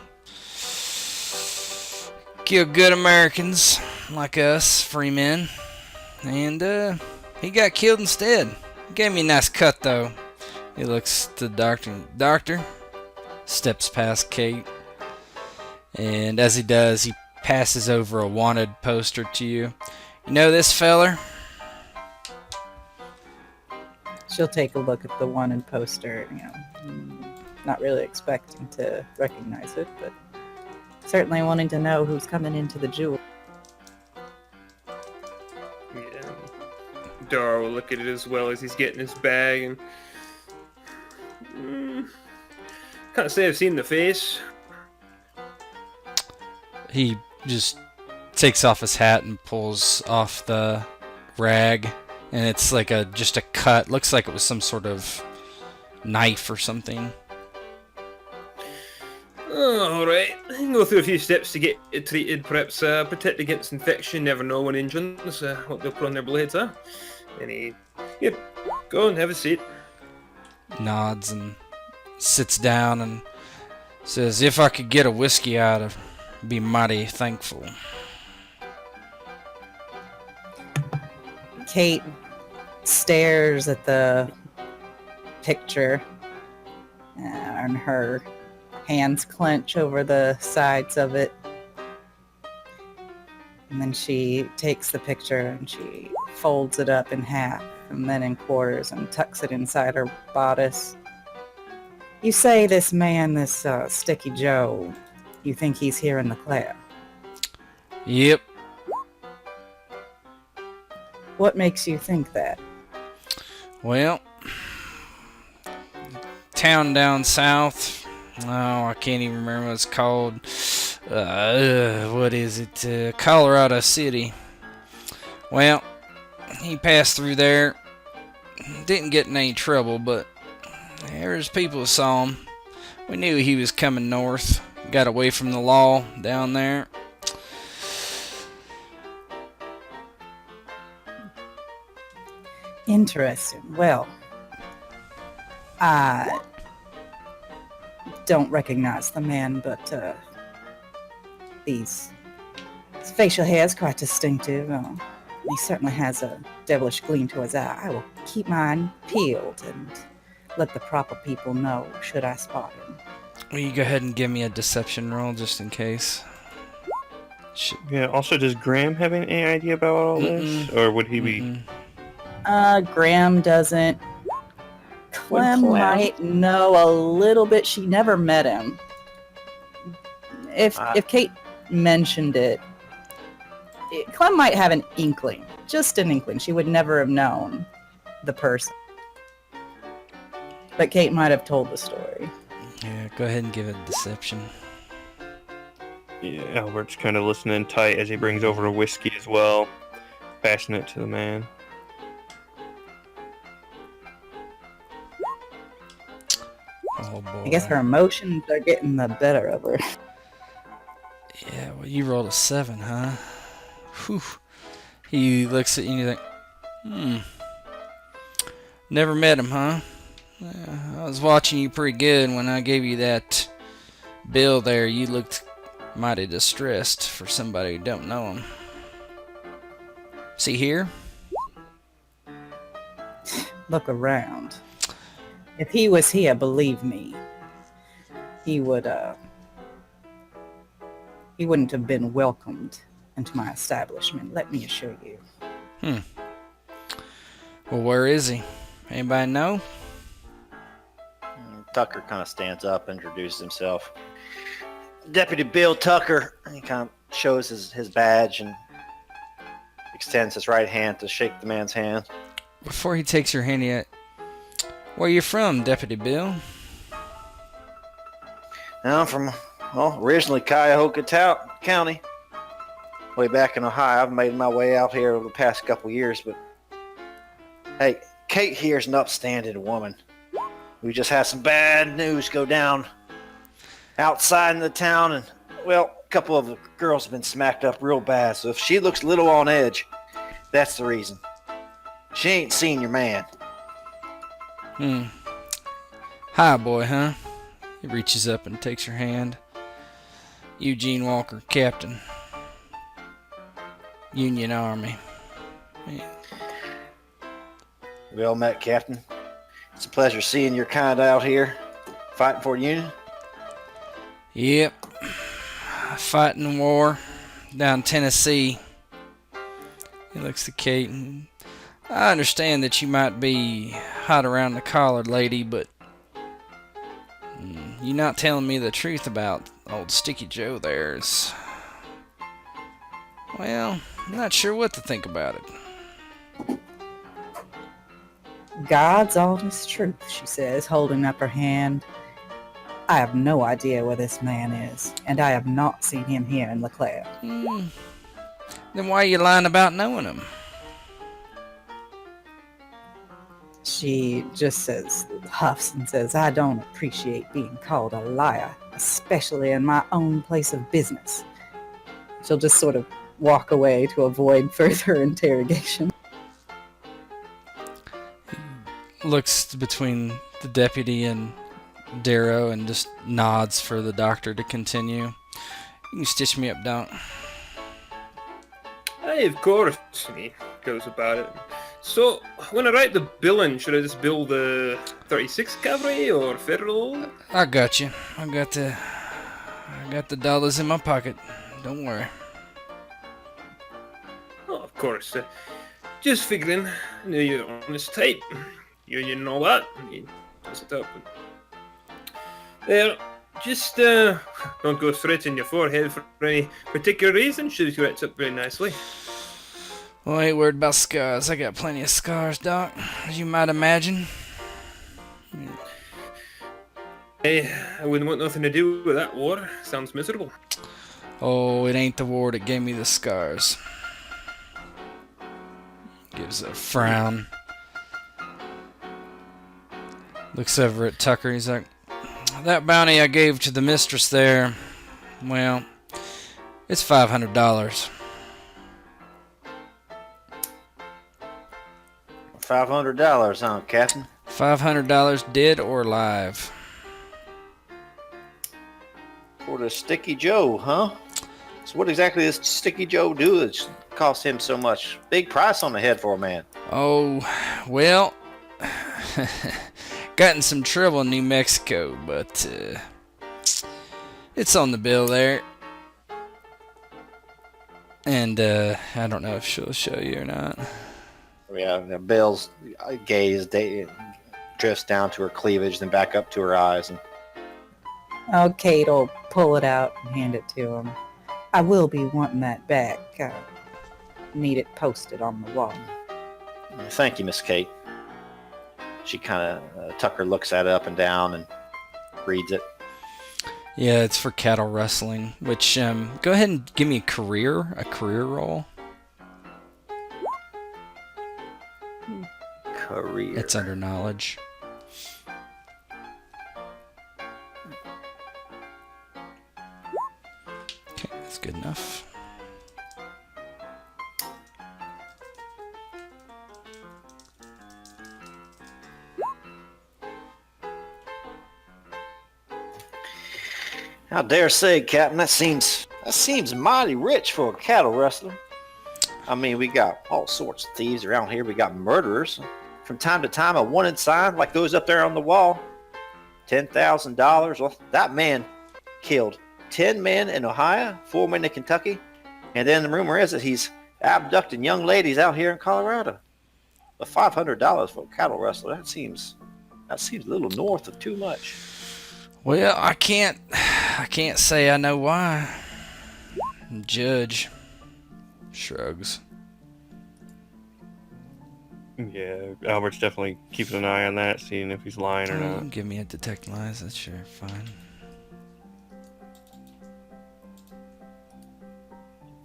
good Americans like us, free men. And he got killed instead. Gave me a nice cut though. He looks to the doctor. Doctor steps past Kate, and as he does, he passes over a wanted poster to you. You know this feller? She'll take a look at the wanted poster, not really expecting to recognize it, but certainly wanting to know who's coming into the jewel. Yeah. Dara will look at it as well as he's getting his bag and can't say I've seen the face. He just takes off his hat and pulls off the rag, and it's like just a cut. Looks like it was some sort of knife or something. Alright, I can go through a few steps to get it treated, perhaps protect against infection. Never know when engines, what they'll put on their blades, huh? Yep, go and have a seat. Nods and sits down and says, "If I could get a whiskey, I'd be mighty thankful." Kate stares at the picture, and her hands clench over the sides of it. And then she takes the picture and she folds it up in half from then in quarters and tucks it inside her bodice. You say this man, this Sticky Joe, you think he's here in LeClaire? Yep. What makes you think that? Well, town down south. Oh, I can't even remember what it's called. What is it? Colorado City. Well, he passed through there. Didn't get in any trouble, but there was people who saw him. We knew he was coming north. Got away from the law down there. Interesting. Well, I don't recognize the man, but his facial hair is quite distinctive. He certainly has a devilish gleam to his eye. I will keep mine peeled and let the proper people know should I spot him. Will you go ahead and give me a deception roll just in case? Yeah, also, does Graham have any idea about all this? Or would he be... Graham doesn't. Clem might know a little bit. She never met him. If Kate mentioned it, Clem might have an inkling. Just an inkling. She would never have known the person. But Kate might have told the story. Yeah, go ahead and give it deception. Yeah, Albert's kind of listening tight as he brings over a whiskey as well, passing it to the man. Oh boy. I guess her emotions are getting the better of her. Yeah, well, you rolled a 7, huh? Whew. He looks at you and you think, never met him, huh? I was watching you pretty good when I gave you that bill there. You looked mighty distressed for somebody who don't know him. See here? Look around. If he was here, believe me, he wouldn't have been welcomed into my establishment, let me assure you. Well, where is he? Anybody know? Tucker kind of stands up, introduces himself. Deputy Bill Tucker. He kind of shows his badge and extends his right hand to shake the man's hand. Before he takes your hand yet, where you from, Deputy Bill? I'm from, originally Cuyahoga County. Way back in Ohio. I've made my way out here over the past couple years, but hey, Kate here's an upstanding woman. We just had some bad news go down outside in the town, and, well, a couple of the girls have been smacked up real bad, so if she looks a little on edge, that's the reason. She ain't seen your man. Hi, boy, huh? He reaches up and takes your hand. Eugene Walker, Captain. Union Army. Yeah. Well met, Captain. It's a pleasure seeing your kind out here, fighting for the Union. Yep. Fighting war down Tennessee. He looks to Kate. And I understand that you might be hot around the collar, lady, but you're not telling me the truth about old Sticky Joe there's. Well, I'm not sure what to think about it. God's honest truth, she says, holding up her hand. I have no idea where this man is, and I have not seen him here in LeClaire. Then why are you lying about knowing him? She just huffs and says, I don't appreciate being called a liar, especially in my own place of business. She'll just sort of walk away to avoid further interrogation. Looks between the deputy and Darrow and just nods for the doctor to continue. You can stitch me up, don't? Hey, of course, he goes about it. So, when I write the billing, should I just bill the 36th Cavalry or Federal? I got you. I got the dollars in my pocket. Don't worry. Oh, of course. Just figuring, you're on this tape. You know that. You toss it up. There, just don't go threading your forehead for any particular reason. Shows your up very nicely. Well, I ain't worried about scars. I got plenty of scars, Doc, as you might imagine. Hey, I wouldn't want nothing to do with that war. Sounds miserable. Oh, it ain't the war that gave me the scars. Gives a frown. Looks over at Tucker. He's like, that bounty I gave to the mistress there, well, it's $500. $500, huh, Captain? $500 dead or alive. For the Sticky Joe, huh? So what exactly does Sticky Joe do that cost him so much? Big price on the head for a man. Oh, well, got in some trouble in New Mexico, but it's on the bill there. And I don't know if she'll show you or not. Yeah, Bill's gaze drifts down to her cleavage, then back up to her eyes. And Oh, Kate will pull it out and hand it to him. I will be wanting that back. Need it posted on the wall. thank you, Miss Kate. She kind of, Tucker looks at it up and down and reads it. Yeah, it's for cattle rustling, which, go ahead and give me a career roll. Career. It's under knowledge. Okay, that's good enough. I dare say, Captain, that seems mighty rich for a cattle rustler. I mean, we got all sorts of thieves around here. We got murderers. From time to time, a wanted sign like goes up there on the wall. $10,000. Well, that man killed 10 men in Ohio, 4 men in Kentucky, and then the rumor is that he's abducting young ladies out here in Colorado. But $500 for a cattle rustler, that seems a little north of too much. Well, I can't say I know why. Judge shrugs. Yeah, Albert's definitely keeping an eye on that, seeing if he's lying or not. Give me a detect lies. That's sure fine.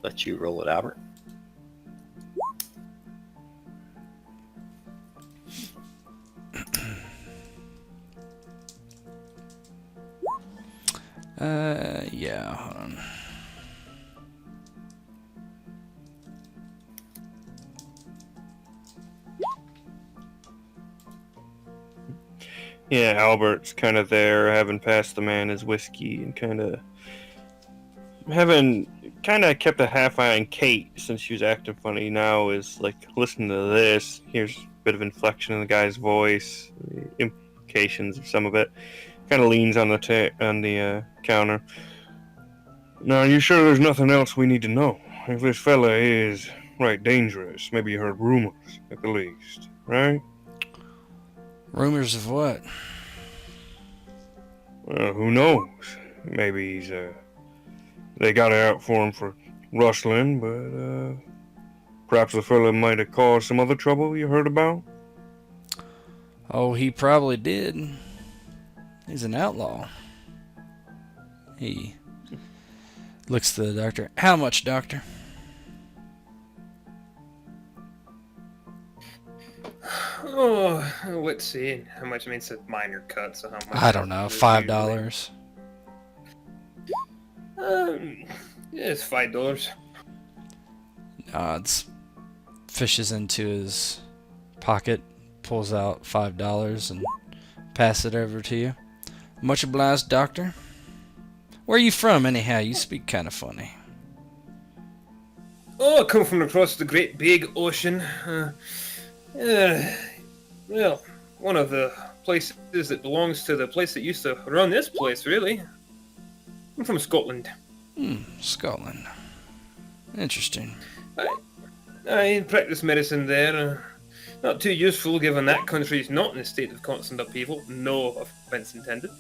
Let you roll it, Albert. Yeah, hold on. Yeah, Albert's kind of there, having passed the man his whiskey, and kind of kept a half eye on Kate since she was acting funny. Now is like listening to this. Here's a bit of inflection in the guy's voice, the implications of some of it. Kind of leans on the counter. Now, are you sure there's nothing else we need to know? If this fella is right dangerous, maybe you heard rumors at the least, right? Rumors of what? Well, who knows? Maybe he's, they got it out for him for rustling, but, perhaps the fella might have caused some other trouble you heard about? Oh, he probably did. He's an outlaw. He looks to the doctor. How much, doctor? Oh, let's see. How much? I mean, it's a minor cut, so how much? I don't know. $5. Yeah, it's $5. Nods. Fishes into his pocket, pulls out $5 and pass it over to you. Much obliged, doctor. Where are you from, anyhow? You speak kind of funny. Oh, I come from across the great big ocean. Well, one of the places that belongs to the place that used to run this place, really. I'm from Scotland. Scotland. Interesting. I practice medicine there. Not too useful given that country's not in a state of constant upheaval. No offense intended.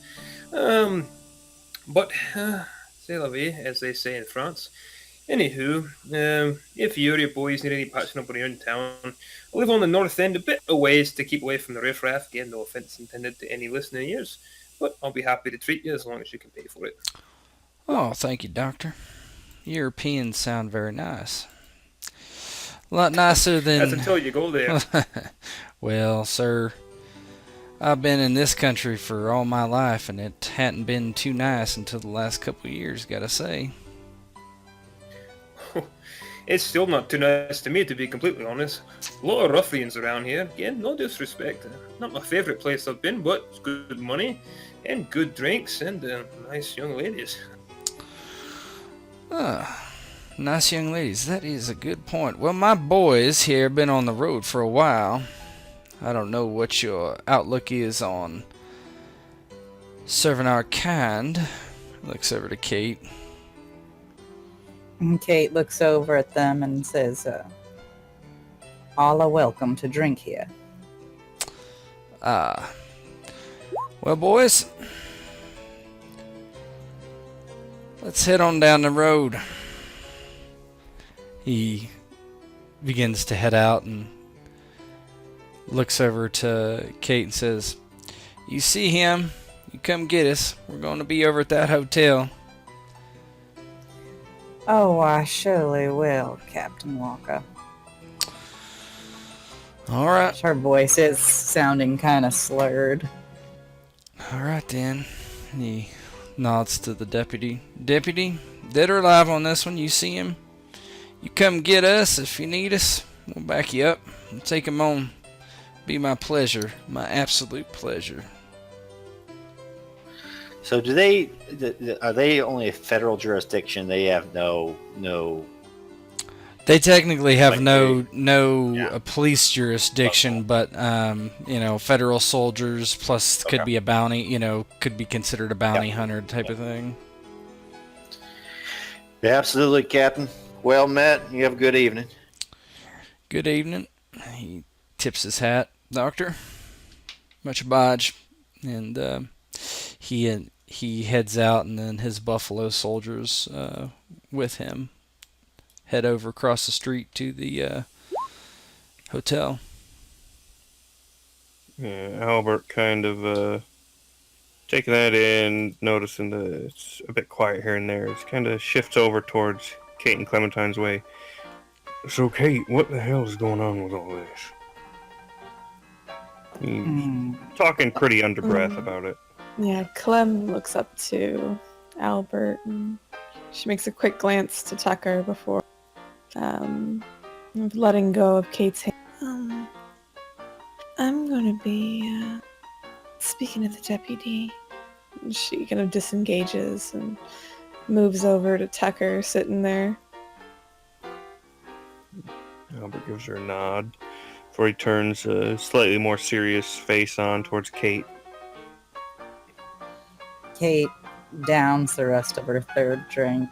But c'est la vie, as they say in France. Anywho, if you or your boys need any patching up around town, I live on the north end, a bit a ways to keep away from the riffraff. Again, no offense intended to any listening ears, but I'll be happy to treat you as long as you can pay for it. Oh, thank you, Doctor. Europeans sound very nice. A lot nicer than... That's until you go there. Well, sir, I've been in this country for all my life, and it hadn't been too nice until the last couple of years, gotta say. It's still not too nice to me, to be completely honest. A lot of ruffians around here. Again, no disrespect. Not my favourite place I've been, but it's good money, and good drinks, and nice young ladies. Nice young ladies, that is a good point. Well, my boys here have been on the road for a while. I don't know what your outlook is on serving our kind. Looks over to Kate. And Kate looks over at them and says, all are welcome to drink here. Well, boys, let's head on down the road. He begins to head out and looks over to Kate and says, you see him, you come get us. We're going to be over at that hotel. Oh, I surely will, Captain Walker. All right. Her voice is sounding kind of slurred. All right, then. He nods to the deputy. Deputy, dead or alive on this one, you see him? You come get us if you need us. We'll back you up. We'll take him on. Be my pleasure. My absolute pleasure. So are they only a federal jurisdiction? They have no. They technically have Like no police jurisdiction, but federal soldiers plus could be a bounty. Could be considered a bounty hunter type of thing. Yeah, absolutely, Captain. Well met. You have a good evening. Good evening. He tips his hat. Doctor, much obliged. And he heads out, and then his buffalo soldiers with him head over across the street to the hotel. Yeah, Albert kind of taking that in, noticing that it's a bit quiet here and there. He kind of shifts over towards Kate and Clementine's way. So, Kate, what the hell is going on with all this? He's talking pretty under breath about it. Yeah, Clem looks up to Albert and she makes a quick glance to Tucker before letting go of Kate's hand. I'm gonna be speaking to the deputy. She kind of disengages and moves over to Tucker sitting there. Albert gives her a nod before he turns a slightly more serious face on towards Kate. Kate downs the rest of her third drink,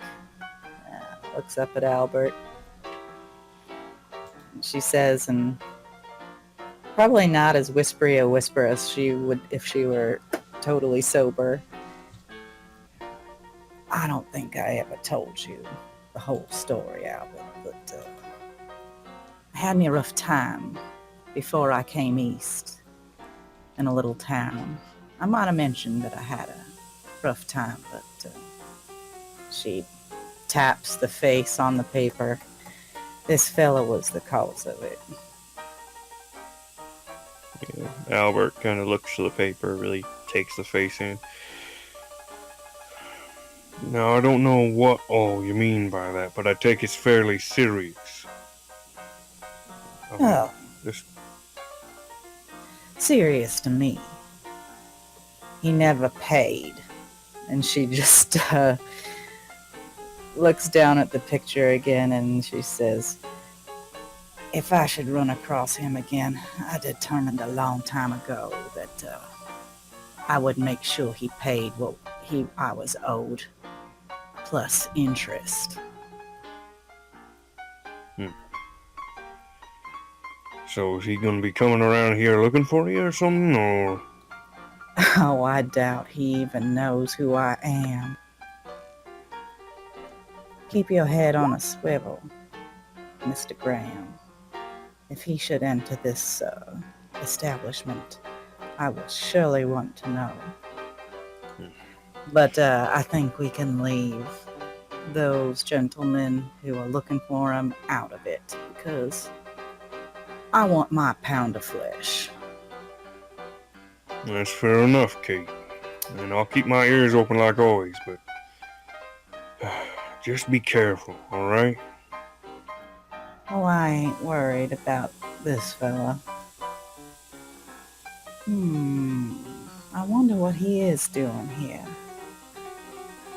looks up at Albert. She says, and probably not as whispery a whisper as she would if she were totally sober, I don't think I ever told you the whole story, Albert, but I had me a rough time before I came east in a little town. I might have mentioned that I had a rough time, but she taps the face on the paper. This fella was the cause of it. Yeah, Albert kind of looks to the paper, really takes the face in. Now, I don't know what all you mean by that, but I take it's fairly serious. Oh. Just... Serious to me. He never paid. And she just looks down at the picture again and she says, if I should run across him again, I determined a long time ago that I would make sure he paid what I was owed, plus interest. So is he gonna be coming around here looking for you or something, or? Oh, I doubt he even knows who I am. Keep your head on a swivel, Mr. Graham. If he should enter this establishment, I will surely want to know. But I think we can leave those gentlemen who are looking for him out of it, because I want my pound of flesh. That's fair enough, Kate. And I'll keep my ears open like always, but just be careful, alright? Oh, I ain't worried about this fella. I wonder what he is doing here.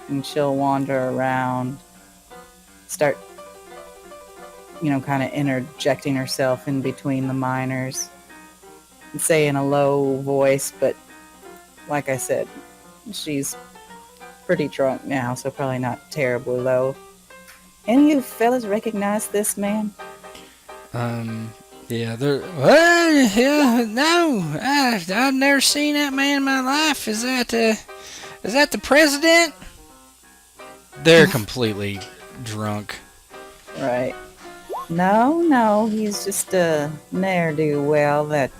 And she'll wander around, start, kind of interjecting herself in between the miners, and say in a low voice, but like I said, she's pretty drunk now, so probably not terribly low. Any of you fellas recognize this man? Yeah, what? Yeah, no, I've never seen that man in my life. Is that the president? They're completely drunk. Right. No, he's just a ne'er-do-well that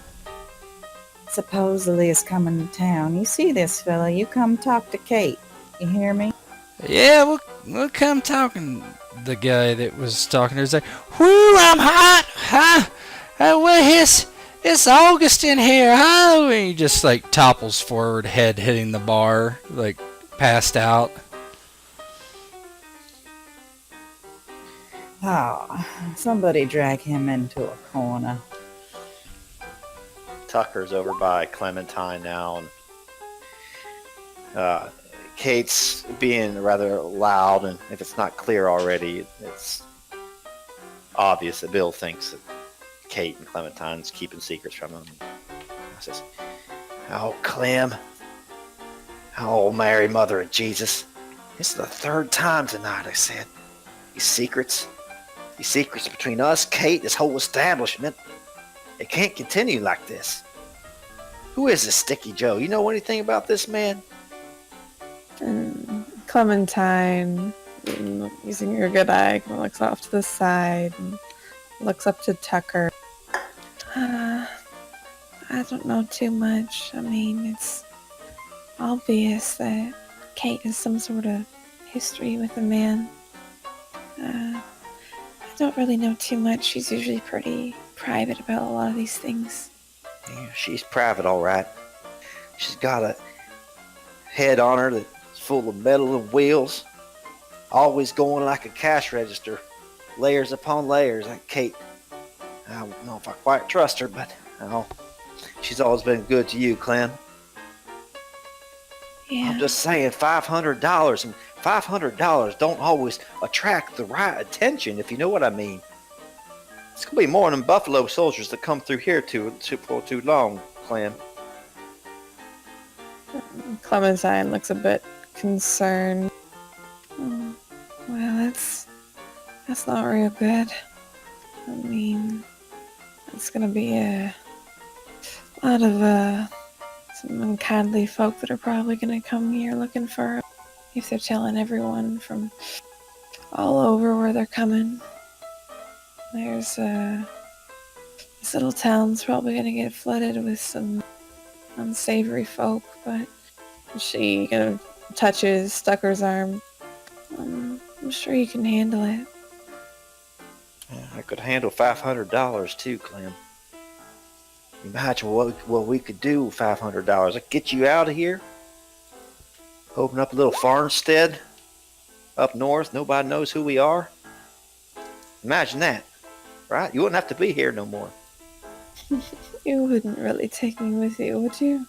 supposedly is coming to town. You see this fella, you come talk to Kate. You hear me? Yeah, we'll come talking. The guy that was talking to her was like, "Whoo, I'm hot, huh? Well, it's August in here, huh?" And he just like topples forward, head hitting the bar, like passed out. Oh, somebody drag him into a corner. Tucker's over by Clementine now, and Kate's being rather loud, and if it's not clear already, it's obvious that Bill thinks that Kate and Clementine's keeping secrets from him. I says, "Oh, Clem. Oh, Mary, Mother of Jesus. This is the third time tonight," I said. These secrets between us, Kate, this whole establishment, it can't continue like this. Who is this Sticky Joe? You know anything about this man? And Clementine, using her good eye, looks off to the side and looks up to Tucker. I don't know too much. I mean, it's obvious that Kate has some sort of history with the man. I don't really know too much. She's usually pretty private about a lot of these things. Yeah, she's private, all right. She's got a head on her that's full of metal and wheels, always going like a cash register, layers upon layers. Like Kate, I don't know if I quite trust her, but she's always been good to you, Clem. Yeah. I'm just saying, $500, and $500 don't always attract the right attention, if you know what I mean. It's gonna be more than Buffalo soldiers that come through here for too long, Clem. Clementine looks a bit concerned. Oh, well, that's not real good. I mean, it's gonna be a lot of some unkindly folk that are probably gonna come here looking for her. If they're telling everyone from all over where they're coming. There's this little town's probably gonna get flooded with some unsavory folk, but she kind of touches Tucker's arm. I'm sure you can handle it. Yeah, I could handle $500 too, Clem. Imagine what we could do with $500. I'd get you out of here, open up a little farmstead up north. Nobody knows who we are. Imagine that, right? You wouldn't have to be here no more. You wouldn't really take me with you, would you?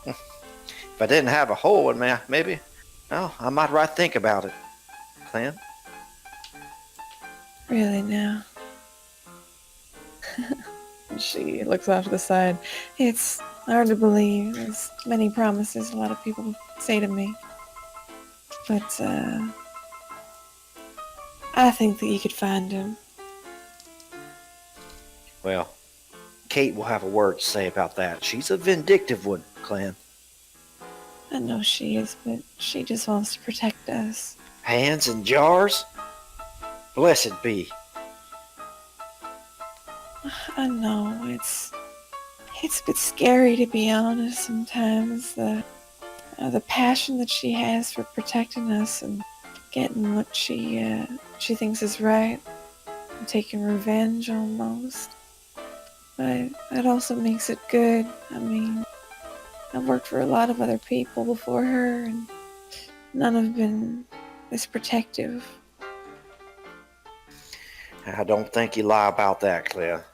If I didn't have a hole in me, maybe, I might think about it, Clem. Really now? She looks off to the side. It's hard to believe, as many promises a lot of people say to me. But, I think that you could find him. Well, Kate will have a word to say about that. She's a vindictive one, Clem. I know she is, but she just wants to protect us. Hands in jars? Blessed be. I know, it's a bit scary, to be honest, sometimes. The passion that she has for protecting us and getting what she thinks is right. And taking revenge, almost. But it also makes it good. I mean, I've worked for a lot of other people before her, and none have been this protective. I don't think you lie about that, Claire.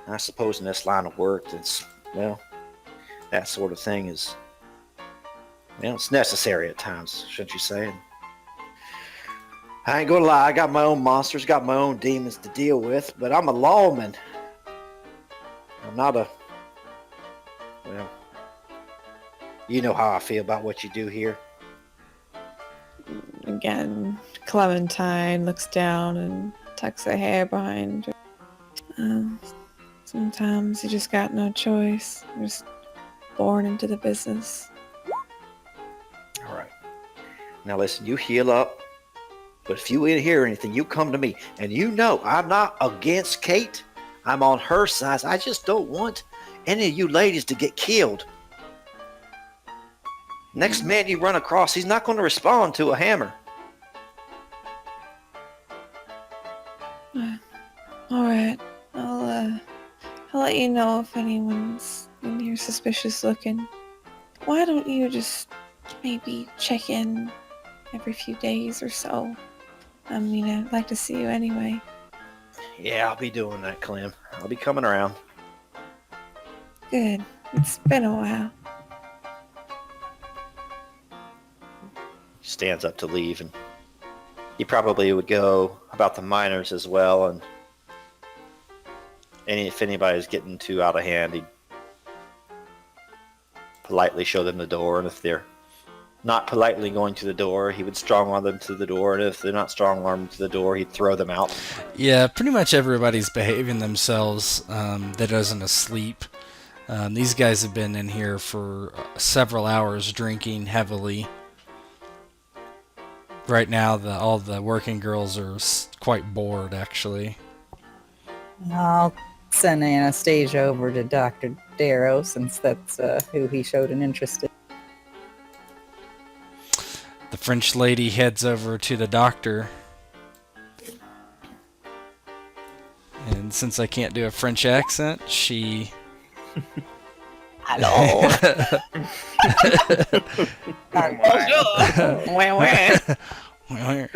I suppose in this line of work, that sort of thing is, it's necessary at times, shouldn't you say? And I ain't gonna lie, I got my own monsters, got my own demons to deal with, but I'm a lawman. I'm not you know how I feel about what you do here. Again, Clementine looks down and tucks her hair behind her. Sometimes you just got no choice. You're just born into the business. All right. Now listen, you heal up, but if you hear anything, you come to me. And you know I'm not against Kate. I'm on her side. I just don't want any of you ladies to get killed. Next man you run across, he's not going to respond to a hammer. All right. I'll let you know if anyone's in here suspicious looking. Why don't you just maybe check in every few days or so? I mean, I'd like to see you anyway. Yeah, I'll be doing that, Clem. I'll be coming around. Good. It's been a while. Stands up to leave, and he probably would go about the miners as well, and if anybody's getting too out of hand, he'd politely show them the door, and if they're not politely going to the door, he would strong-arm them to the door, and if they're not strong-armed to the door, he'd throw them out. Yeah, pretty much everybody's behaving themselves that isn't asleep. These guys have been in here for several hours drinking heavily. Right now, all the working girls are quite bored, actually. I'll send Anastasia over to Dr. Darrow, since that's who he showed an interest in. The French lady heads over to the doctor. And since I can't do a French accent, she... Hello. How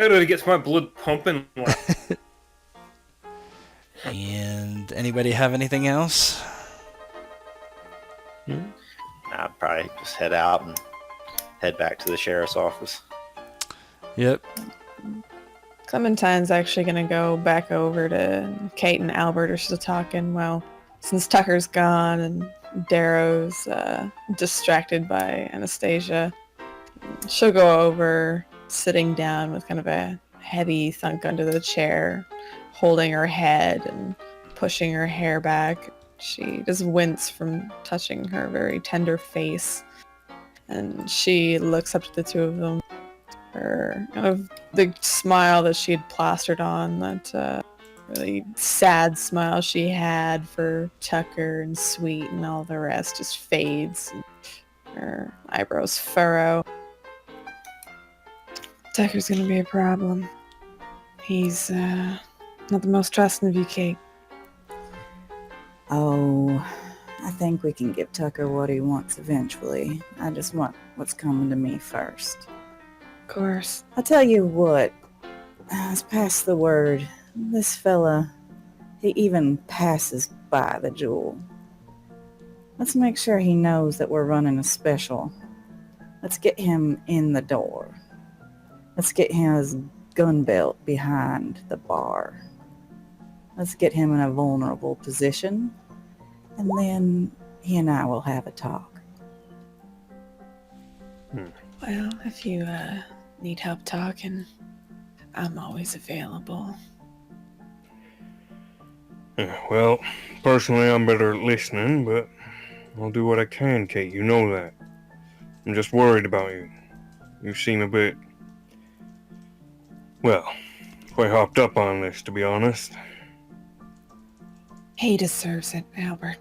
do it gets my blood pumping? And anybody have anything else? I'd probably just head out and head back to the sheriff's office. Yep. Clementine's actually going to go back over to Kate and Albert are still talking. Well, since Tucker's gone and Darrow's distracted by Anastasia, she'll go over, sitting down with kind of a heavy thunk under the chair, holding her head and pushing her hair back. She just wince from touching her very tender face. And she looks up to the two of them. Her kind of the smile that she had plastered on, that really sad smile she had for Tucker and Sweet and all the rest, just fades. And her eyebrows furrow. Tucker's gonna be a problem. He's not the most trusting of you, Kate. Oh, I think we can give Tucker what he wants eventually. I just want what's coming to me first. Of course. I'll tell you what, let's pass the word. This fella, he even passes by the jewel. Let's make sure he knows that we're running a special. Let's get him in the door. Let's get his gun belt behind the bar. Let's get him in a vulnerable position, and then he and I will have a talk. Well, if you need help talking, I'm always available. Yeah, well, personally, I'm better at listening, but I'll do what I can, Kate. You know that. I'm just worried about you. You seem a bit, well, quite hopped up on this, to be honest. He deserves it, Albert.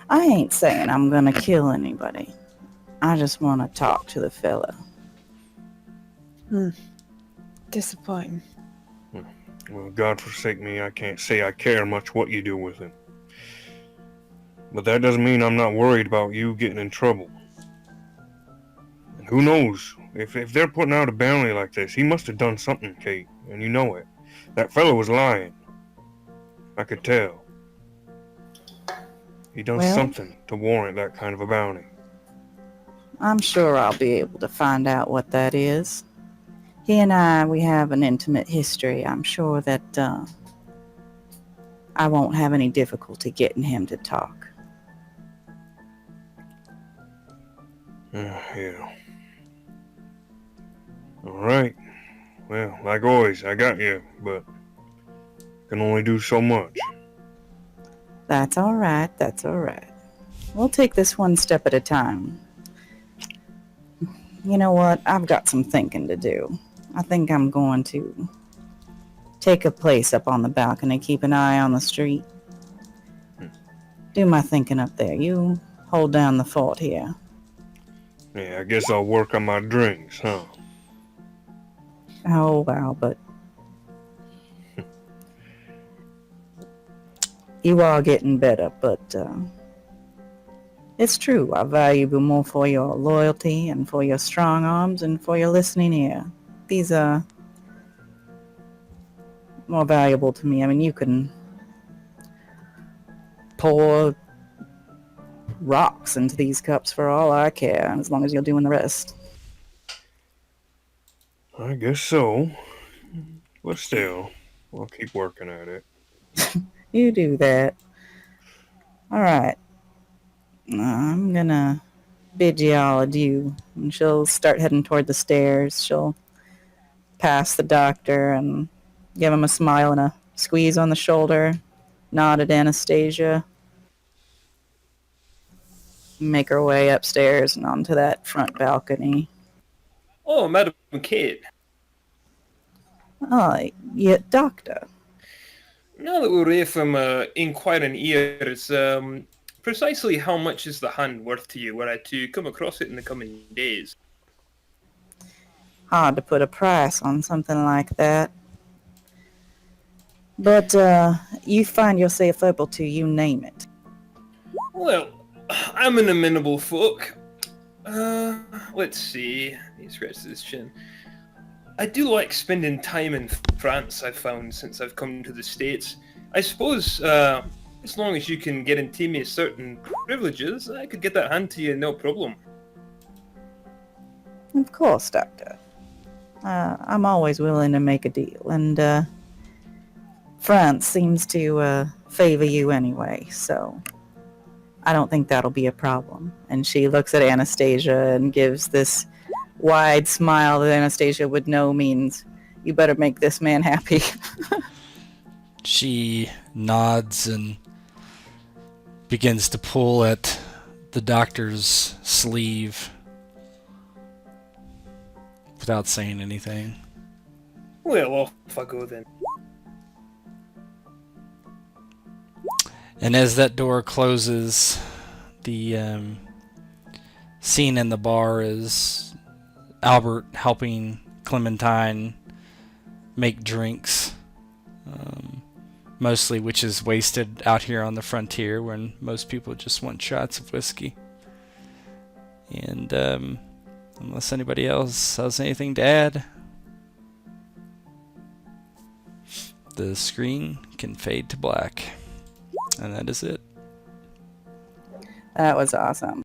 I ain't saying I'm gonna kill anybody. I just want to talk to the fella. Disappointing. Well, God forsake me, I can't say I care much what you do with him. But that doesn't mean I'm not worried about you getting in trouble. And who knows? If they're putting out a bounty like this, he must have done something, Kate, and you know it. That fellow was lying. I could tell. He done Well, something to warrant that kind of a bounty. I'm sure I'll be able to find out what that is. He and we have an intimate history. I'm sure that I won't have any difficulty getting him to talk. Yeah. Alright. Well, like always, I got you, but can only do so much. That's all right. That's all right. We'll take this one step at a time. You know what? I've got some thinking to do. I think I'm going to take a place up on the balcony, keep an eye on the street. Do my thinking up there. You hold down the fort here. Yeah, I guess I'll work on my drinks, huh? Oh, wow, but you are getting better, but it's true. I value you more for your loyalty and for your strong arms and for your listening ear. These are more valuable to me. I mean, you can pour rocks into these cups for all I care, as long as you're doing the rest. I guess so. But still, we'll keep working at it. You do that. All right. I'm gonna bid y'all adieu. And she'll start heading toward the stairs. She'll pass the doctor and give him a smile and a squeeze on the shoulder, nod at Anastasia, make her way upstairs and onto that front balcony. Oh, Madam Kate. Oh, yeah, doctor. Now that we're away from inquiring ears, precisely how much is the hand worth to you were I to come across it in the coming days? Hard to put a price on something like that. But you find yourself able to, you name it. Well, I'm an amenable folk. Let's see. He scratches his chin. I do like spending time in France, I've found, since I've come to the States. I suppose, as long as you can guarantee me certain privileges, I could get that hand to you no problem. Of course, Doctor. I'm always willing to make a deal, and France seems to favor you anyway, so I don't think that'll be a problem. And she looks at Anastasia and gives this wide smile that Anastasia would know means, you better make this man happy. She nods and begins to pull at the doctor's sleeve without saying anything. Well, off I go then. And as that door closes, the scene in the bar is Albert helping Clementine make drinks, mostly which is wasted out here on the frontier when most people just want shots of whiskey. And unless anybody else has anything to add, the screen can fade to black. And that is it. That was awesome.